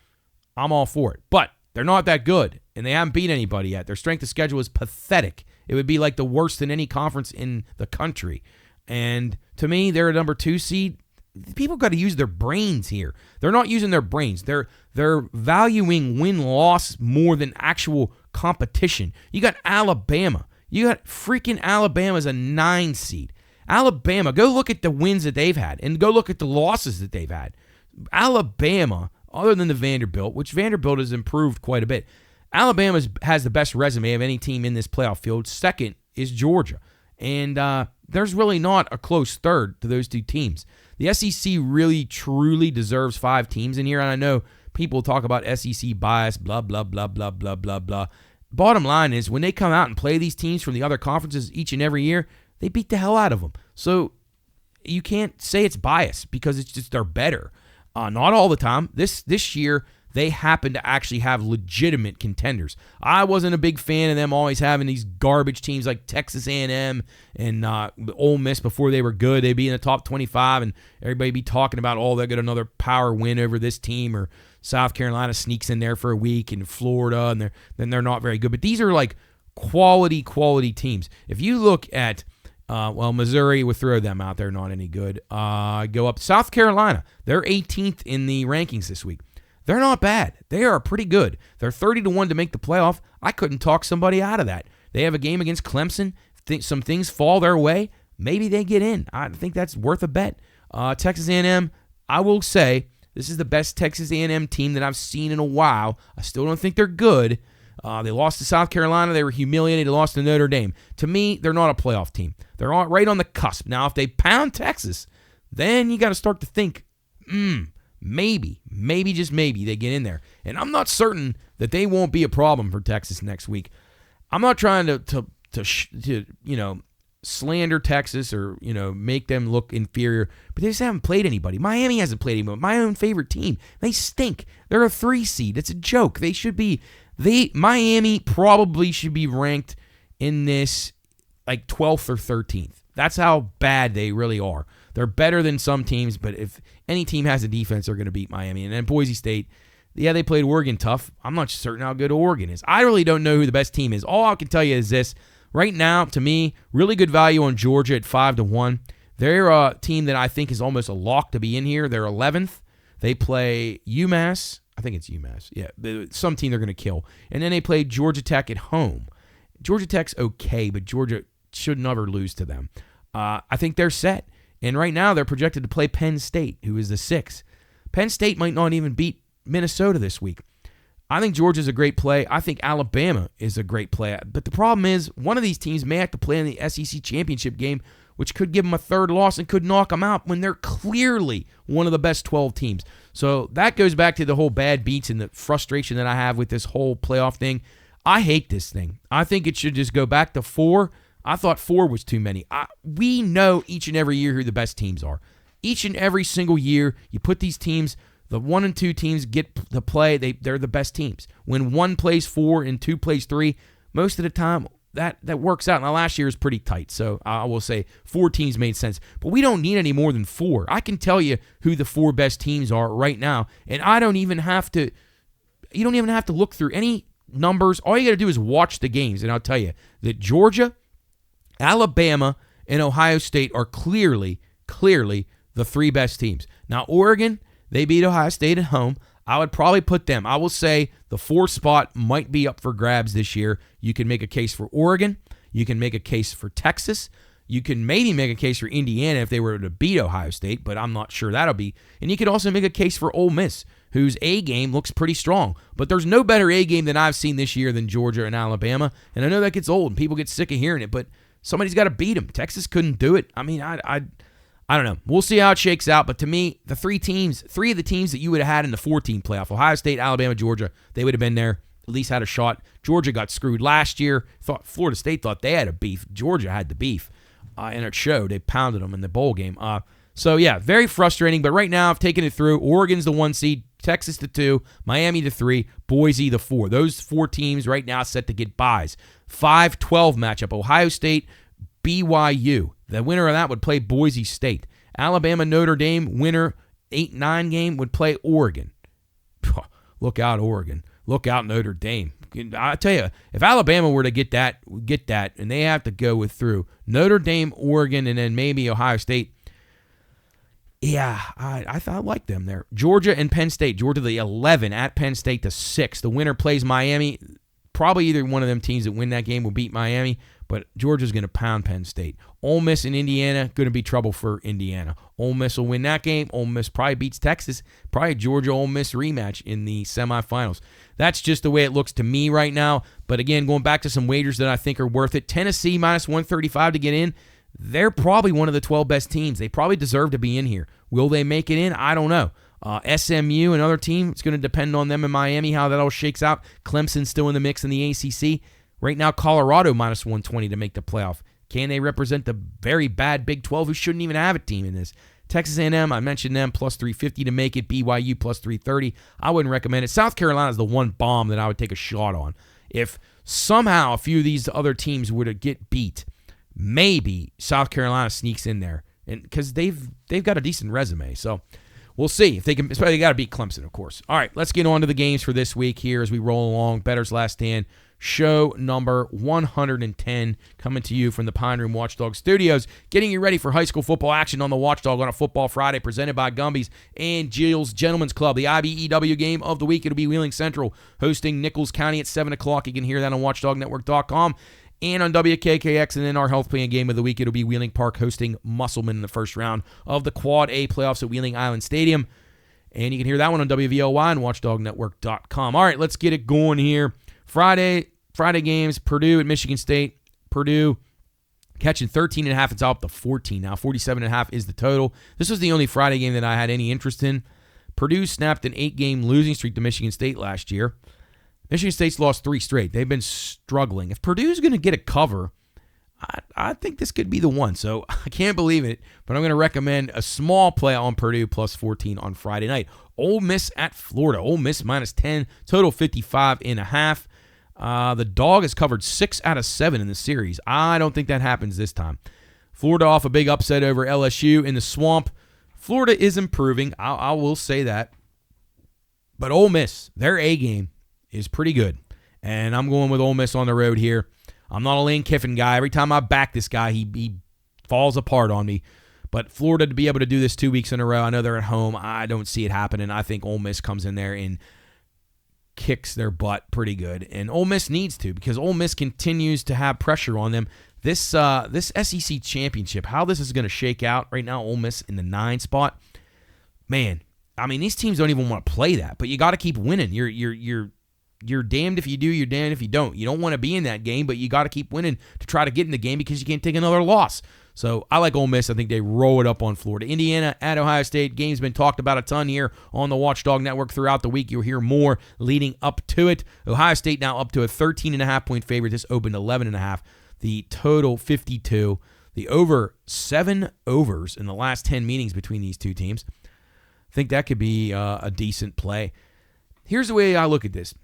all for it. But they're not that good, and they haven't beat anybody yet. Their strength of schedule is pathetic. It would be like the worst in any conference in the country. And to me, they're a number 2 seed. People got to use their brains here. They're not using their brains. They're valuing win-loss more than actual competition. You got Alabama. You got freaking Alabama as a 9 seed. Alabama, go look at the wins that they've had and go look at the losses that they've had. Alabama, other than the Vanderbilt, which Vanderbilt has improved quite a bit, Alabama has the best resume of any team in this playoff field. Second is Georgia. And there's really not a close third to those two teams. The SEC really, truly deserves 5 teams in here. And I know people talk about SEC bias, blah, blah, blah, blah, blah, blah, blah. Bottom line is when they come out and play these teams from the other conferences each and every year, they beat the hell out of them. So you can't say it's bias because it's just they're better. Not all the time. This year, they happen to actually have legitimate contenders. I wasn't a big fan of them always having these garbage teams like Texas A&M and Ole Miss before they were good. They'd be in the top 25 and everybody be talking about, oh, they got another power win over this team, or South Carolina sneaks in there for a week, and Florida, and they're not very good. But these are like quality teams. If you look at Missouri, we'll throw them out. They're not any good. Go up South Carolina. They're 18th in the rankings this week. They're not bad. They are pretty good. They're 30-1 to make the playoff. I couldn't talk somebody out of that. They have a game against Clemson. Some things fall their way. Maybe they get in. I think that's worth a bet. Texas A&M, I will say, this is the best Texas A&M team that I've seen in a while. I still don't think they're good. They lost to South Carolina. They were humiliated. They lost to Notre Dame. To me, they're not a playoff team. They're right on the cusp. Now, if they pound Texas, then you got to start to think, maybe, just maybe they get in there. And I'm not certain that they won't be a problem for Texas next week. I'm not trying to slander Texas or, make them look inferior, but they just haven't played anybody. Miami hasn't played anybody. My own favorite team. They stink. They're a 3 seed. It's a joke. Miami probably should be ranked in this like 12th or 13th. That's how bad they really are. They're better than some teams, but if any team has a defense, they're going to beat Miami. And then Boise State, yeah, they played Oregon tough. I'm not certain how good Oregon is. I really don't know who the best team is. All I can tell you is this. Right now, to me, really good value on Georgia at 5-1. They're a team that I think is almost a lock to be in here. They're 11th. They play UMass. I think it's UMass. Yeah, some team they're going to kill. And then they play Georgia Tech at home. Georgia Tech's okay, but Georgia should never lose to them. I think they're set. And right now, they're projected to play Penn State, who is the 6th. Penn State might not even beat Minnesota this week. I think Georgia's a great play. I think Alabama is a great play. But the problem is, one of these teams may have to play in the SEC championship game, which could give them a third loss and could knock them out when they're clearly one of the best 12 teams. So that goes back to the whole bad beats and the frustration that I have with this whole playoff thing. I hate this thing. I think it should just go back to 4. I thought 4 was too many. We know each and every year who the best teams are. Each and every single year, you put these teams, the 1 and 2 teams get to play. They're the best teams. When 1 plays 4 and 2 plays 3, most of the time that works out. Now, last year is pretty tight, so I will say 4 teams made sense. But we don't need any more than 4. I can tell you who the 4 best teams are right now, and I don't even have to. You don't even have to look through any numbers. All you got to do is watch the games, and I'll tell you that Georgia, Alabama, and Ohio State are clearly the 3 best teams. Now, Oregon, they beat Ohio State at home. I would probably put them. I will say the 4 spot might be up for grabs this year. You can make a case for Oregon. You can make a case for Texas. You can maybe make a case for Indiana if they were to beat Ohio State, but I'm not sure that'll be. And you could also make a case for Ole Miss, whose A game looks pretty strong. But there's no better A game than I've seen this year than Georgia and Alabama. And I know that gets old and people get sick of hearing it, but somebody's got to beat them. Texas couldn't do it. I mean, I don't know. We'll see how it shakes out. But to me, the 3 of the teams that you would have had in the 4-team playoff, Ohio State, Alabama, Georgia, they would have been there, at least had a shot. Georgia got screwed last year. Florida State thought they had a beef. Georgia had the beef, and it showed. They pounded them in the bowl game. So, yeah, very frustrating. But right now, I've taken it through. Oregon's the 1 seed, Texas the 2, Miami the 3, Boise the 4. Those 4 teams right now set to get buys. 5-12 matchup, Ohio State, BYU. The winner of that would play Boise State. Alabama, Notre Dame, winner 8-9 game would play Oregon. Look out, Oregon. Look out, Notre Dame. I tell you, if Alabama were to get that, and they have to go through Notre Dame, Oregon, and then maybe Ohio State, yeah, I thought I liked them there. Georgia and Penn State. Georgia the 11 at Penn State the 6. The winner plays Miami. Probably either one of them teams that win that game will beat Miami, but Georgia's going to pound Penn State. Ole Miss and Indiana, going to be trouble for Indiana. Ole Miss will win that game. Ole Miss probably beats Texas. Probably Georgia-Ole Miss rematch in the semifinals. That's just the way it looks to me right now. But again, going back to some wagers that I think are worth it. Tennessee minus 135 to get in. They're probably one of the 12 best teams. They probably deserve to be in here. Will they make it in? I don't know. SMU, another team, it's going to depend on them in Miami, how that all shakes out. Clemson's still in the mix in the ACC. Right now, Colorado minus 120 to make the playoff. Can they represent the very bad Big 12 who shouldn't even have a team in this? Texas A&M, I mentioned them, plus 350 to make it. BYU, plus 330. I wouldn't recommend it. South Carolina is the one bomb that I would take a shot on. If somehow a few of these other teams were to get beat, maybe South Carolina sneaks in there, and because they've got a decent resume. So we'll see if they can. They got to beat Clemson, of course. All right, let's get on to the games for this week here as we roll along. Bettor's Last Stand, show number 110, coming to you from the Pine Room Watchdog Studios, getting you ready for high school football action on the Watchdog on a Football Friday, presented by Gumby's and Jill's Gentlemen's Club. The IBEW game of the week, it'll be Wheeling Central hosting Nichols County at 7 o'clock. You can hear that on WatchdogNetwork.com and on WKKX. And then our health plan game of the week, it'll be Wheeling Park hosting Musselman in the first round of the Quad A playoffs at Wheeling Island Stadium. And you can hear that one on WVLY and WatchdogNetwork.com. All right, let's get it going here. Friday games, Purdue at Michigan State. Purdue Catching 13.5, it's up to 14 now. 47.5 is the total. This was the only Friday game that I had any interest in. Purdue snapped an 8-game losing streak to Michigan State last year. Michigan State's lost 3 straight. They've been struggling. If Purdue's going to get a cover, I think this could be the one. So I can't believe it, but I'm going to recommend a small play on Purdue plus 14 on Friday night. Ole Miss at Florida. Ole Miss minus 10, total 55.5. The dog has covered 6 out of 7 in the series. I don't think that happens this time. Florida off a big upset over LSU in the Swamp. Florida is improving. I will say that. But Ole Miss, their A game is pretty good. And I'm going with Ole Miss on the road here. I'm not a Lane Kiffin guy. Every time I back this guy, he falls apart on me. But Florida to be able to do this 2 weeks in a row, I know they're at home. I don't see it happening. I think Ole Miss comes in there and kicks their butt pretty good. And Ole Miss needs to, because Ole Miss continues to have pressure on them. This SEC championship, how this is going to shake out right now, Ole Miss in the 9 spot, man, I mean, these teams don't even want to play that, but you got to keep winning. You're damned if you do, you're damned if you don't. You don't want to be in that game, but you got to keep winning to try to get in the game because you can't take another loss. So I like Ole Miss. I think they roll it up on Florida. Indiana at Ohio State. Game's been talked about a ton here on the Watchdog Network throughout the week. You'll hear more leading up to it. Ohio State now up to a 13.5-point favorite. This opened 11.5. The total 52. The over 7 overs in the last 10 meetings between these two teams. I think that could be a decent play. Here's the way I look at this.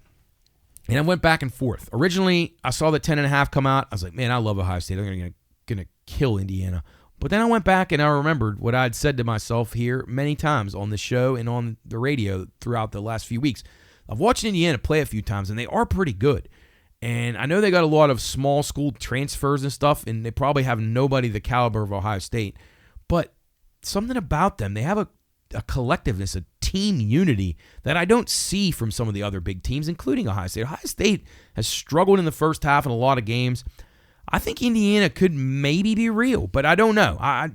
And I went back and forth. Originally, I saw the 10.5 come out. I was like, man, I love Ohio State. They're going to kill Indiana. But then I went back and I remembered what I'd said to myself here many times on the show and on the radio throughout the last few weeks. I've watched Indiana play a few times, and they are pretty good. And I know they got a lot of small school transfers and stuff, and they probably have nobody the caliber of Ohio State. But something about them, they have a collectiveness, a team unity that I don't see from some of the other big teams, including Ohio State. Ohio State has struggled in the first half in a lot of games. I think Indiana could maybe be real, but I don't know. I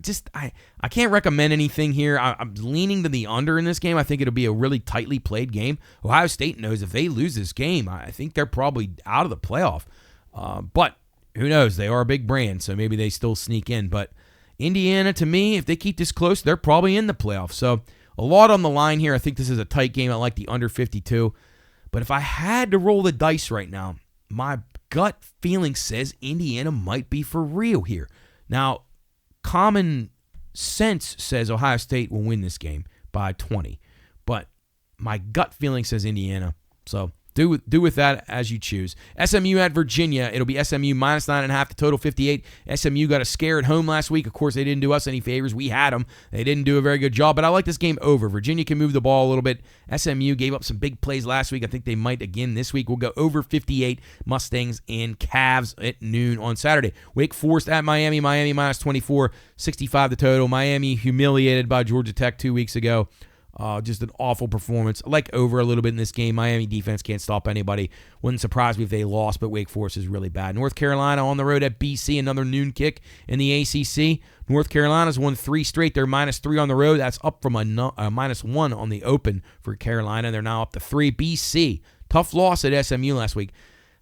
can't recommend anything here. I'm leaning to the under in this game. I think it'll be a really tightly played game. Ohio State knows if they lose this game, I think they're probably out of the playoff. But who knows? They are a big brand, so maybe they still sneak in. But Indiana, to me, if they keep this close, they're probably in the playoffs. So a lot on the line here. I think this is a tight game. I like the under 52. But if I had to roll the dice right now, my gut feeling says Indiana might be for real here. Now, common sense says Ohio State will win this game by 20. But my gut feeling says Indiana. So do with that as you choose. SMU at Virginia. It'll be SMU minus 9.5 to total 58. SMU got a scare at home last week. Of course, they didn't do us any favors. We had them. They didn't do a very good job, but I like this game over. Virginia can move the ball a little bit. SMU gave up some big plays last week. I think they might again this week. We'll go over 58. Mustangs and Cavs at noon on Saturday. Wake Forest at Miami. Miami minus 24. 65 the total. Miami humiliated by Georgia Tech 2 weeks ago. Just an awful performance. I like over a little bit in this game. Miami defense can't stop anybody. Wouldn't surprise me if they lost, but Wake Forest is really bad. North Carolina on the road at BC, another noon kick in the ACC. North Carolina's won 3 straight. They're minus 3 on the road. That's up from a minus 1 on the open for Carolina. They're now up to 3. BC, tough loss at SMU last week.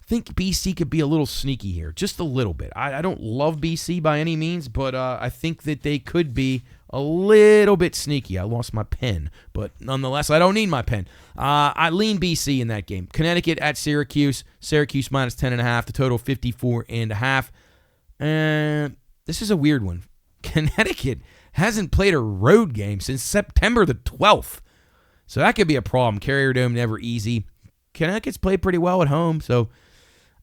I think BC could be a little sneaky here, just a little bit. I don't love BC by any means, but I think that they could be a little bit sneaky. I lost my pen, but nonetheless, I don't need my pen. I lean BC in that game. Connecticut at Syracuse. Syracuse minus 10.5. The total 54.5. And this is a weird one. Connecticut hasn't played a road game since September the 12th. So that could be a problem. Carrier Dome never easy. Connecticut's played pretty well at home, so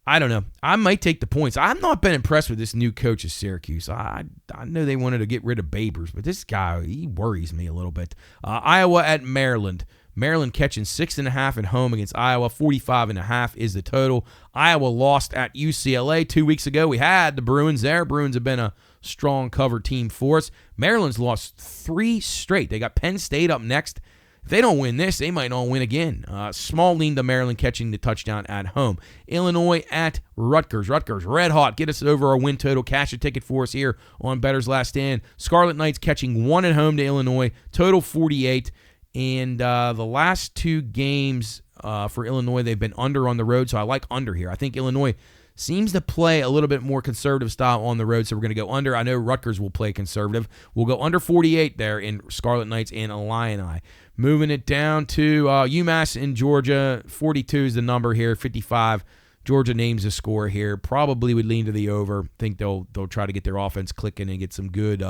I don't know. I might take the points. I've not been impressed with this new coach of Syracuse. I know they wanted to get rid of Babers, but this guy, he worries me a little bit. Iowa at Maryland. Maryland catching 6.5 at home against Iowa. 45.5 is the total. Iowa lost at UCLA 2 weeks ago. We had the Bruins there. Bruins have been a strong cover team for us. Maryland's lost 3 straight. They got Penn State up next. If they don't win this, they might not win again. Small lean to Maryland catching the touchdown at home. Illinois at Rutgers. Rutgers red hot. Get us over our win total. Cash a ticket for us here on Bettor's Last Stand. Scarlet Knights catching 1 at home to Illinois. Total 48. And the last 2 games for Illinois, they've been under on the road, so I like under here. I think Illinois seems to play a little bit more conservative style on the road, so we're going to go under. I know Rutgers will play conservative. We'll go under 48 there in Scarlet Knights and Illini. Moving it down to UMass in Georgia. 42 is the number here, 55. Georgia names the score here. Probably would lean to the over. Think they'll try to get their offense clicking and get some good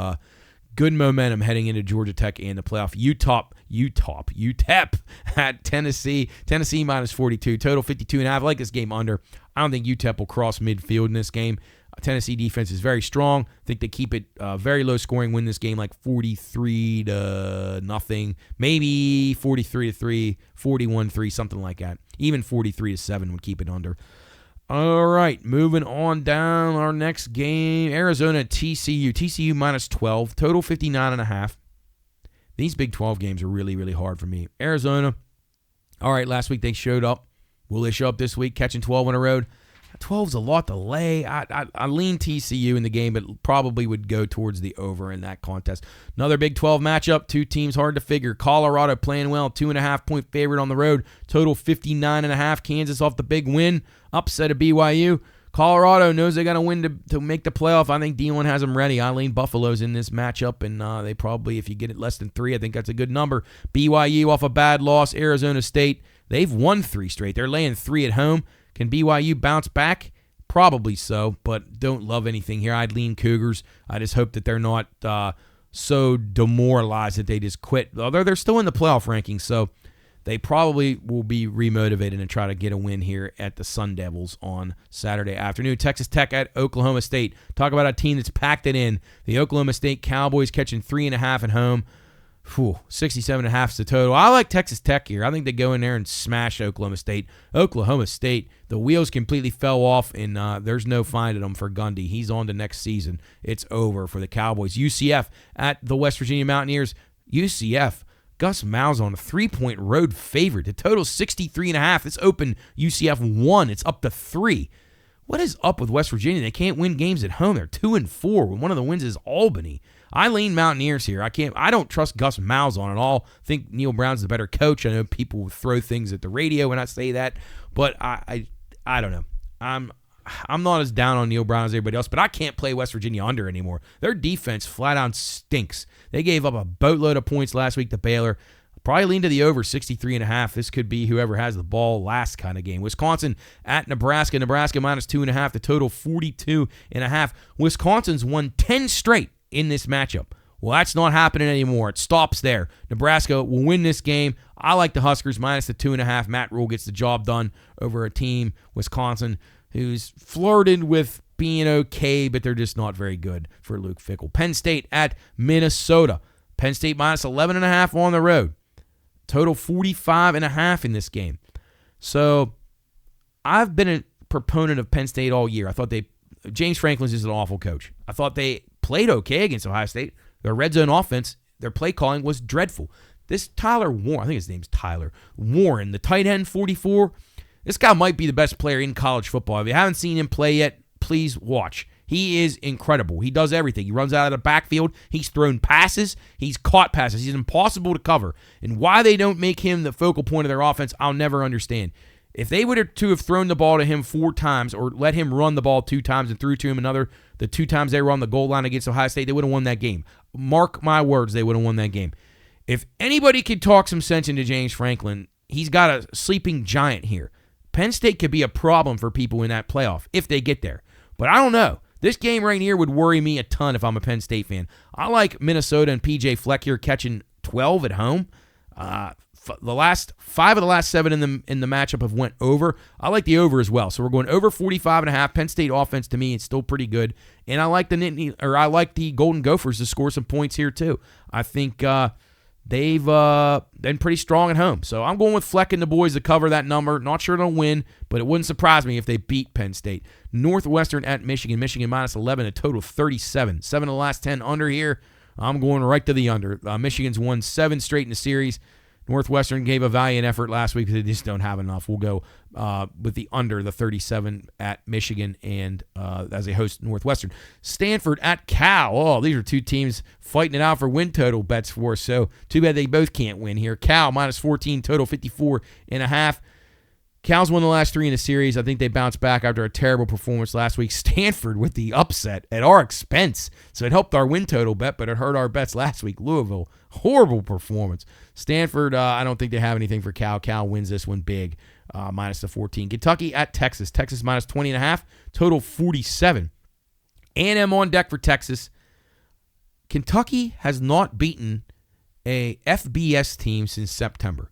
momentum heading into Georgia Tech and the playoff. UTEP at Tennessee. Tennessee minus 42. Total 52.5. I like this game under. I don't think UTEP will cross midfield in this game. Tennessee defense is very strong. I think they keep it very low scoring, win this game like 43-0, maybe 43-3, 41-3, something like that. Even 43-7 would keep it under. All right, moving on down. Our next game, Arizona TCU. TCU minus 12, total 59.5. These Big 12 games are really, really hard for me. Arizona, all right, last week they showed up. Will they show up this week, catching 12 on the road? 12's a lot to lay. I lean TCU in the game, but probably would go towards the over in that contest. Another Big 12 matchup. Two teams hard to figure. Colorado playing well, 2.5-point favorite on the road. Total 59.5. Kansas off the big win. Upset of BYU. Colorado knows they got to win to make the playoff. I think D1 has them ready. I lean Buffalo's in this matchup, and they probably, if you get it less than 3, I think that's a good number. BYU off a bad loss. Arizona State, they've won 3 straight. They're laying 3 at home. Can BYU bounce back? Probably so, but don't love anything here. I'd lean Cougars. I just hope that they're not so demoralized that they just quit. Although they're still in the playoff rankings, so they probably will be remotivated and try to get a win here at the Sun Devils on Saturday afternoon. Texas Tech at Oklahoma State. Talk about a team that's packed it in. The Oklahoma State Cowboys catching 3.5 at home. 67.5 is the total. I like Texas Tech here. I think they go in there and smash Oklahoma State. Oklahoma State, the wheels completely fell off, and there's no finding them for Gundy. He's on to next season. It's over for the Cowboys. UCF at the West Virginia Mountaineers. UCF, Gus Malzahn, a 3-point road favorite. The total 63.5. It's open UCF 1. It's up to 3. What is up with West Virginia? They can't win games at home. They're 2-4. One of the wins is Albany. I lean Mountaineers here. I don't trust Gus Malzahn at all. I think Neil Brown's the better coach. I know people throw things at the radio when I say that, but I don't know. I'm not as down on Neil Brown as everybody else, but I can't play West Virginia under anymore. Their defense flat out stinks. They gave up a boatload of points last week to Baylor. Probably lean to the over 63.5. This could be whoever has the ball last kind of game. Wisconsin at Nebraska. Nebraska minus 2.5. The total 42.5. Wisconsin's won 10 straight in this matchup. Well, that's not happening anymore. It stops there. Nebraska will win this game. I like the Huskers minus the 2.5. Matt Rule gets the job done over a team, Wisconsin, who's flirted with being okay, but they're just not very good for Luke Fickell. Penn State at Minnesota. Penn State minus 11.5 on the road. Total 45.5 in this game. So I've been a proponent of Penn State all year. I thought James Franklin's just an awful coach. I thought they played okay against Ohio State. Their red zone offense, their play calling was dreadful. This Tyler Warren, I think his name's Tyler Warren, the tight end, 44, this guy might be the best player in college football. If you haven't seen him play yet, please watch. He is incredible. He does everything. He runs out of the backfield. He's thrown passes. He's caught passes. He's impossible to cover. And why they don't make him the focal point of their offense, I'll never understand. If they were to have thrown the ball to him 4 times or let him run the ball 2 times and threw to him the 2 times they were on the goal line against Ohio State, they would have won that game. Mark my words, they would have won that game. If anybody could talk some sense into James Franklin, he's got a sleeping giant here. Penn State could be a problem for people in that playoff if they get there. But I don't know. This game right here would worry me a ton if I'm a Penn State fan. I like Minnesota and P.J. Fleck here catching 12 at home. The last 5 of the last 7 in the matchup have went over. I like the over as well. So we're going over 45.5. Penn State offense to me is still pretty good, and I like the Golden Gophers to score some points here too. I think they've been pretty strong at home. So I'm going with Fleck and the boys to cover that number. Not sure they'll win, but it wouldn't surprise me if they beat Penn State. Northwestern at Michigan. Michigan minus 11, a total 37. 7 of the last 10 under here. I'm going right to the under. Michigan's won 7 straight in the series. Northwestern gave a valiant effort last week, but they just don't have enough. We'll go with the under, the 37 at Michigan, and as they host Northwestern. Stanford at Cal. Oh, these are 2 teams fighting it out for win total bets for us, so too bad they both can't win here. Cal minus 14, total 54.5. Cal's won the last 3 in the series. I think they bounced back after a terrible performance last week. Stanford with the upset at our expense. So it helped our win total bet, but it hurt our bets last week. Louisville, horrible performance. Stanford, I don't think they have anything for Cal. Cal wins this one big, minus the 14. Kentucky at Texas. Texas minus 20.5, total 47. A&M on deck for Texas. Kentucky has not beaten a FBS team since September.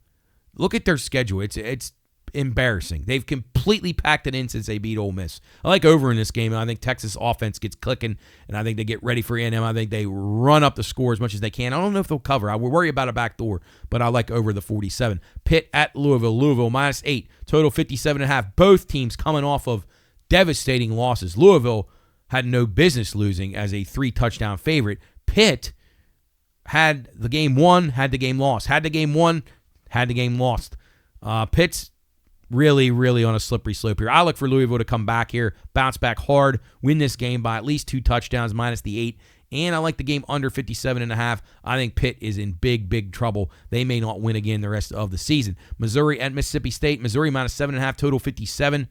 Look at their schedule. It's embarrassing. They've completely packed it in since they beat Ole Miss. I like over in this game. I think Texas offense gets clicking, and I think they get ready for A&M. I think they run up the score as much as they can. I don't know if they'll cover. I would worry about a back door, but I like over the 47. Pitt at Louisville. Louisville minus 8, total 57.5. Both teams coming off of devastating losses. Louisville had no business losing as a 3-touchdown favorite. Pitt had the game won, had the game lost. Had the game won, had the game lost. Pitt's really, really on a slippery slope here. I look for Louisville to come back here, bounce back hard, win this game by at least 2 touchdowns, minus the 8. And I like the game under 57.5. I think Pitt is in big, big trouble. They may not win again the rest of the season. Missouri at Mississippi State. Missouri minus 7.5, total 57.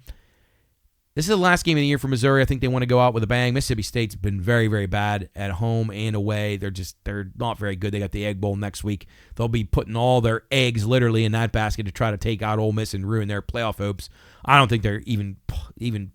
This is the last game of the year for Missouri. I think they want to go out with a bang. Mississippi State's been very, very bad at home and away. They're not very good. They got the Egg Bowl next week. They'll be putting all their eggs literally in that basket to try to take out Ole Miss and ruin their playoff hopes. I don't think they're even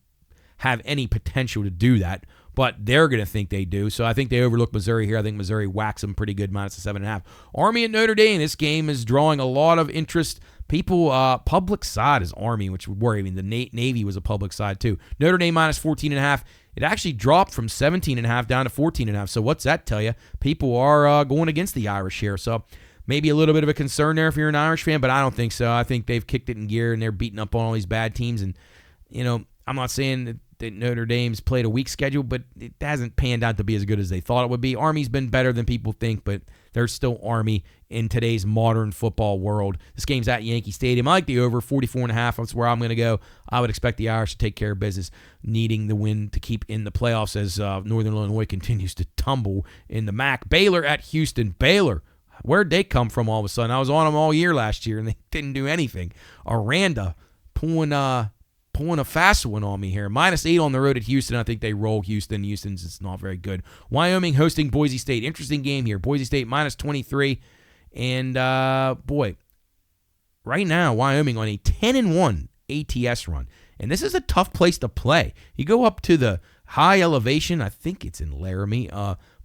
have any potential to do that, but they're going to think they do. So I think they overlook Missouri here. I think Missouri whacks them pretty good, minus the 7.5. Army at Notre Dame. This game is drawing a lot of interest. People, public side is Army, which would worry. I mean, the Navy was a public side too. Notre Dame minus 14.5. It actually dropped from 17.5 down to 14.5. So what's that tell you? People are going against the Irish here. So maybe a little bit of a concern there if you're an Irish fan, but I don't think so. I think they've kicked it in gear and they're beating up on all these bad teams. And, I'm not saying that Notre Dame's played a weak schedule, but it hasn't panned out to be as good as they thought it would be. Army's been better than people think, but they're still Army in today's modern football world. This game's at Yankee Stadium. I like the over 44.5. That's where I'm going to go. I would expect the Irish to take care of business, needing the win to keep in the playoffs as Northern Illinois continues to tumble in the MAC. Baylor at Houston. Baylor, where'd they come from all of a sudden? I was on them all year last year, and they didn't do anything. Aranda pulling a fast one on me here. Minus 8 on the road at Houston. I think they roll Houston. Houston's it's not very good. Wyoming hosting Boise State. Interesting game here. Boise State minus 23. And, boy, right now, Wyoming on a 10-1 ATS run. And this is a tough place to play. You go up to the high elevation. I think it's in Laramie.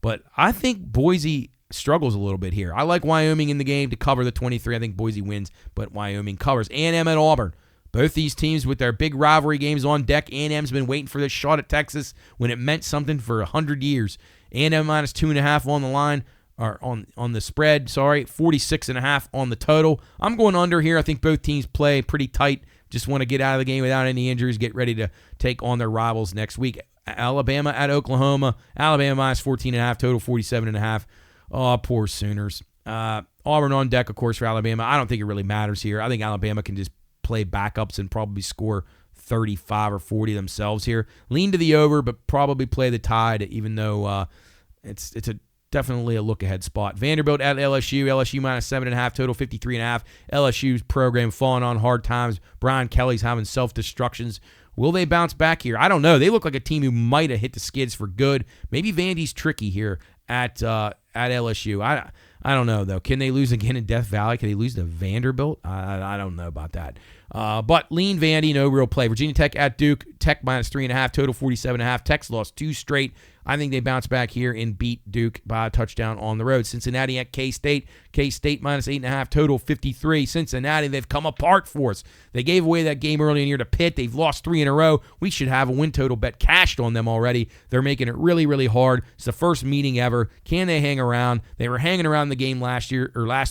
But I think Boise struggles a little bit here. I like Wyoming in the game to cover the 23. I think Boise wins, but Wyoming covers. A&M at Auburn. Both these teams with their big rivalry games on deck. A&M's been waiting for this shot at Texas when it meant something for 100 years. A&M minus 2.5 on the line, or on the spread, 46.5 on the total. I'm going under here. I think both teams play pretty tight. Just want to get out of the game without any injuries, get ready to take on their rivals next week. Alabama at Oklahoma. Alabama minus 14.5, total 47.5. Oh, poor Sooners. Auburn on deck, of course, for Alabama. I don't think it really matters here. I think Alabama can just play backups and probably score 35 or 40 themselves here. Lean to the over, but probably play the Tide, even though it's definitely a look-ahead spot. Vanderbilt at LSU. LSU minus 7.5, total 53.5. LSU's program falling on hard times. Brian Kelly's having self-destructions. Will they bounce back here? I don't know. They look like a team who might have hit the skids for good. Maybe Vandy's tricky here at LSU. I don't know, though. Can they lose again in Death Valley? Can they lose to Vanderbilt? I don't know about that. But lean Vandy, no real play. Virginia Tech at Duke. Tech minus 3.5, total 47.5. Tech's lost 2 straight. I think they bounce back here and beat Duke by a touchdown on the road. Cincinnati at K-State. K-State minus 8.5, total 53. Cincinnati, they've come apart for us. They gave away that game early in the year to Pitt. They've lost 3 in a row. We should have a win total bet cashed on them already. They're making it really, really hard. It's the first meeting ever. Can they hang around? They were hanging around the game last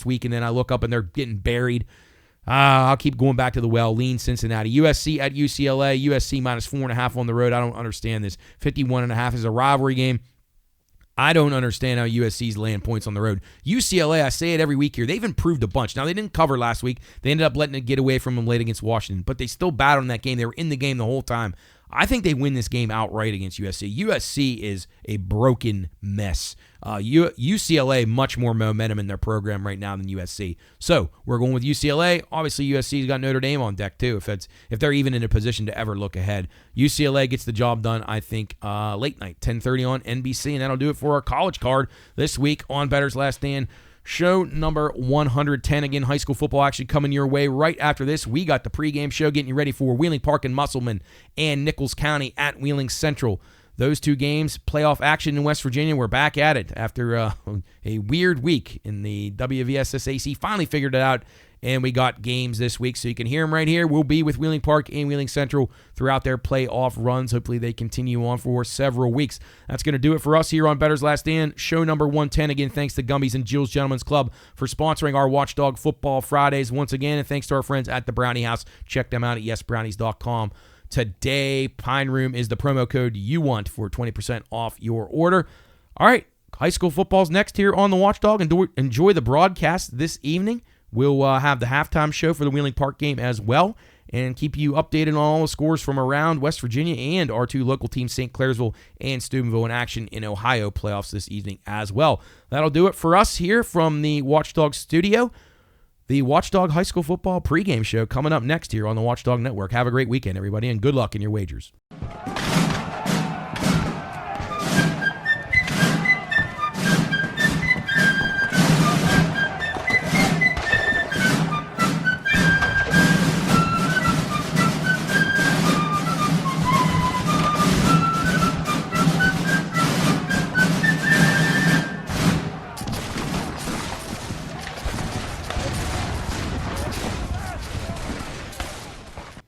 week, and then I look up and they're getting buried. I'll keep going back to the well. Lean Cincinnati. USC at UCLA. USC minus 4.5 on the road. I don't understand this. 51.5 is a rivalry game. I don't understand how USC's laying points on the road. UCLA, I say it every week here, they've improved a bunch. Now, they didn't cover last week. They ended up letting it get away from them late against Washington, but they still battled in that game. They were in the game the whole time. I think they win this game outright against USC. USC is a broken mess. UCLA, much more momentum in their program right now than USC. So we're going with UCLA. Obviously, USC's got Notre Dame on deck too, if they're even in a position to ever look ahead. UCLA gets the job done, I think, late night, 10:30 on NBC, and that'll do it for our college card this week on Bettor's Last Stand. Show number 110. Again, high school football action coming your way right after this. We got the pregame show getting you ready for Wheeling Park and Musselman and Nichols County at Wheeling Central. Those two games, playoff action in West Virginia. We're back at it after a weird week in the WVSSAC. Finally figured it out, and we got games this week, so you can hear them right here. We'll be with Wheeling Park and Wheeling Central throughout their playoff runs. Hopefully they continue on for several weeks. That's going to do it for us here on Bettor's Last Stand, show number 110. Again, thanks to Gumby's and Jill's Gentlemen's Club for sponsoring our Watchdog Football Fridays once again, and thanks to our friends at the Brownie House. Check them out at yesbrownies.com. Today, Pine Room is the promo code you want for 20% off your order. All right, high school football's next here on the Watchdog, and enjoy the broadcast this evening. We'll have the halftime show for the Wheeling Park game as well, and keep you updated on all the scores from around West Virginia and our two local teams, St. Clairsville and Steubenville, in action in Ohio playoffs this evening as well. That'll do it for us here from the Watchdog studio. The Watchdog High School Football pregame show coming up next here on the Watchdog Network. Have a great weekend, everybody, and good luck in your wagers.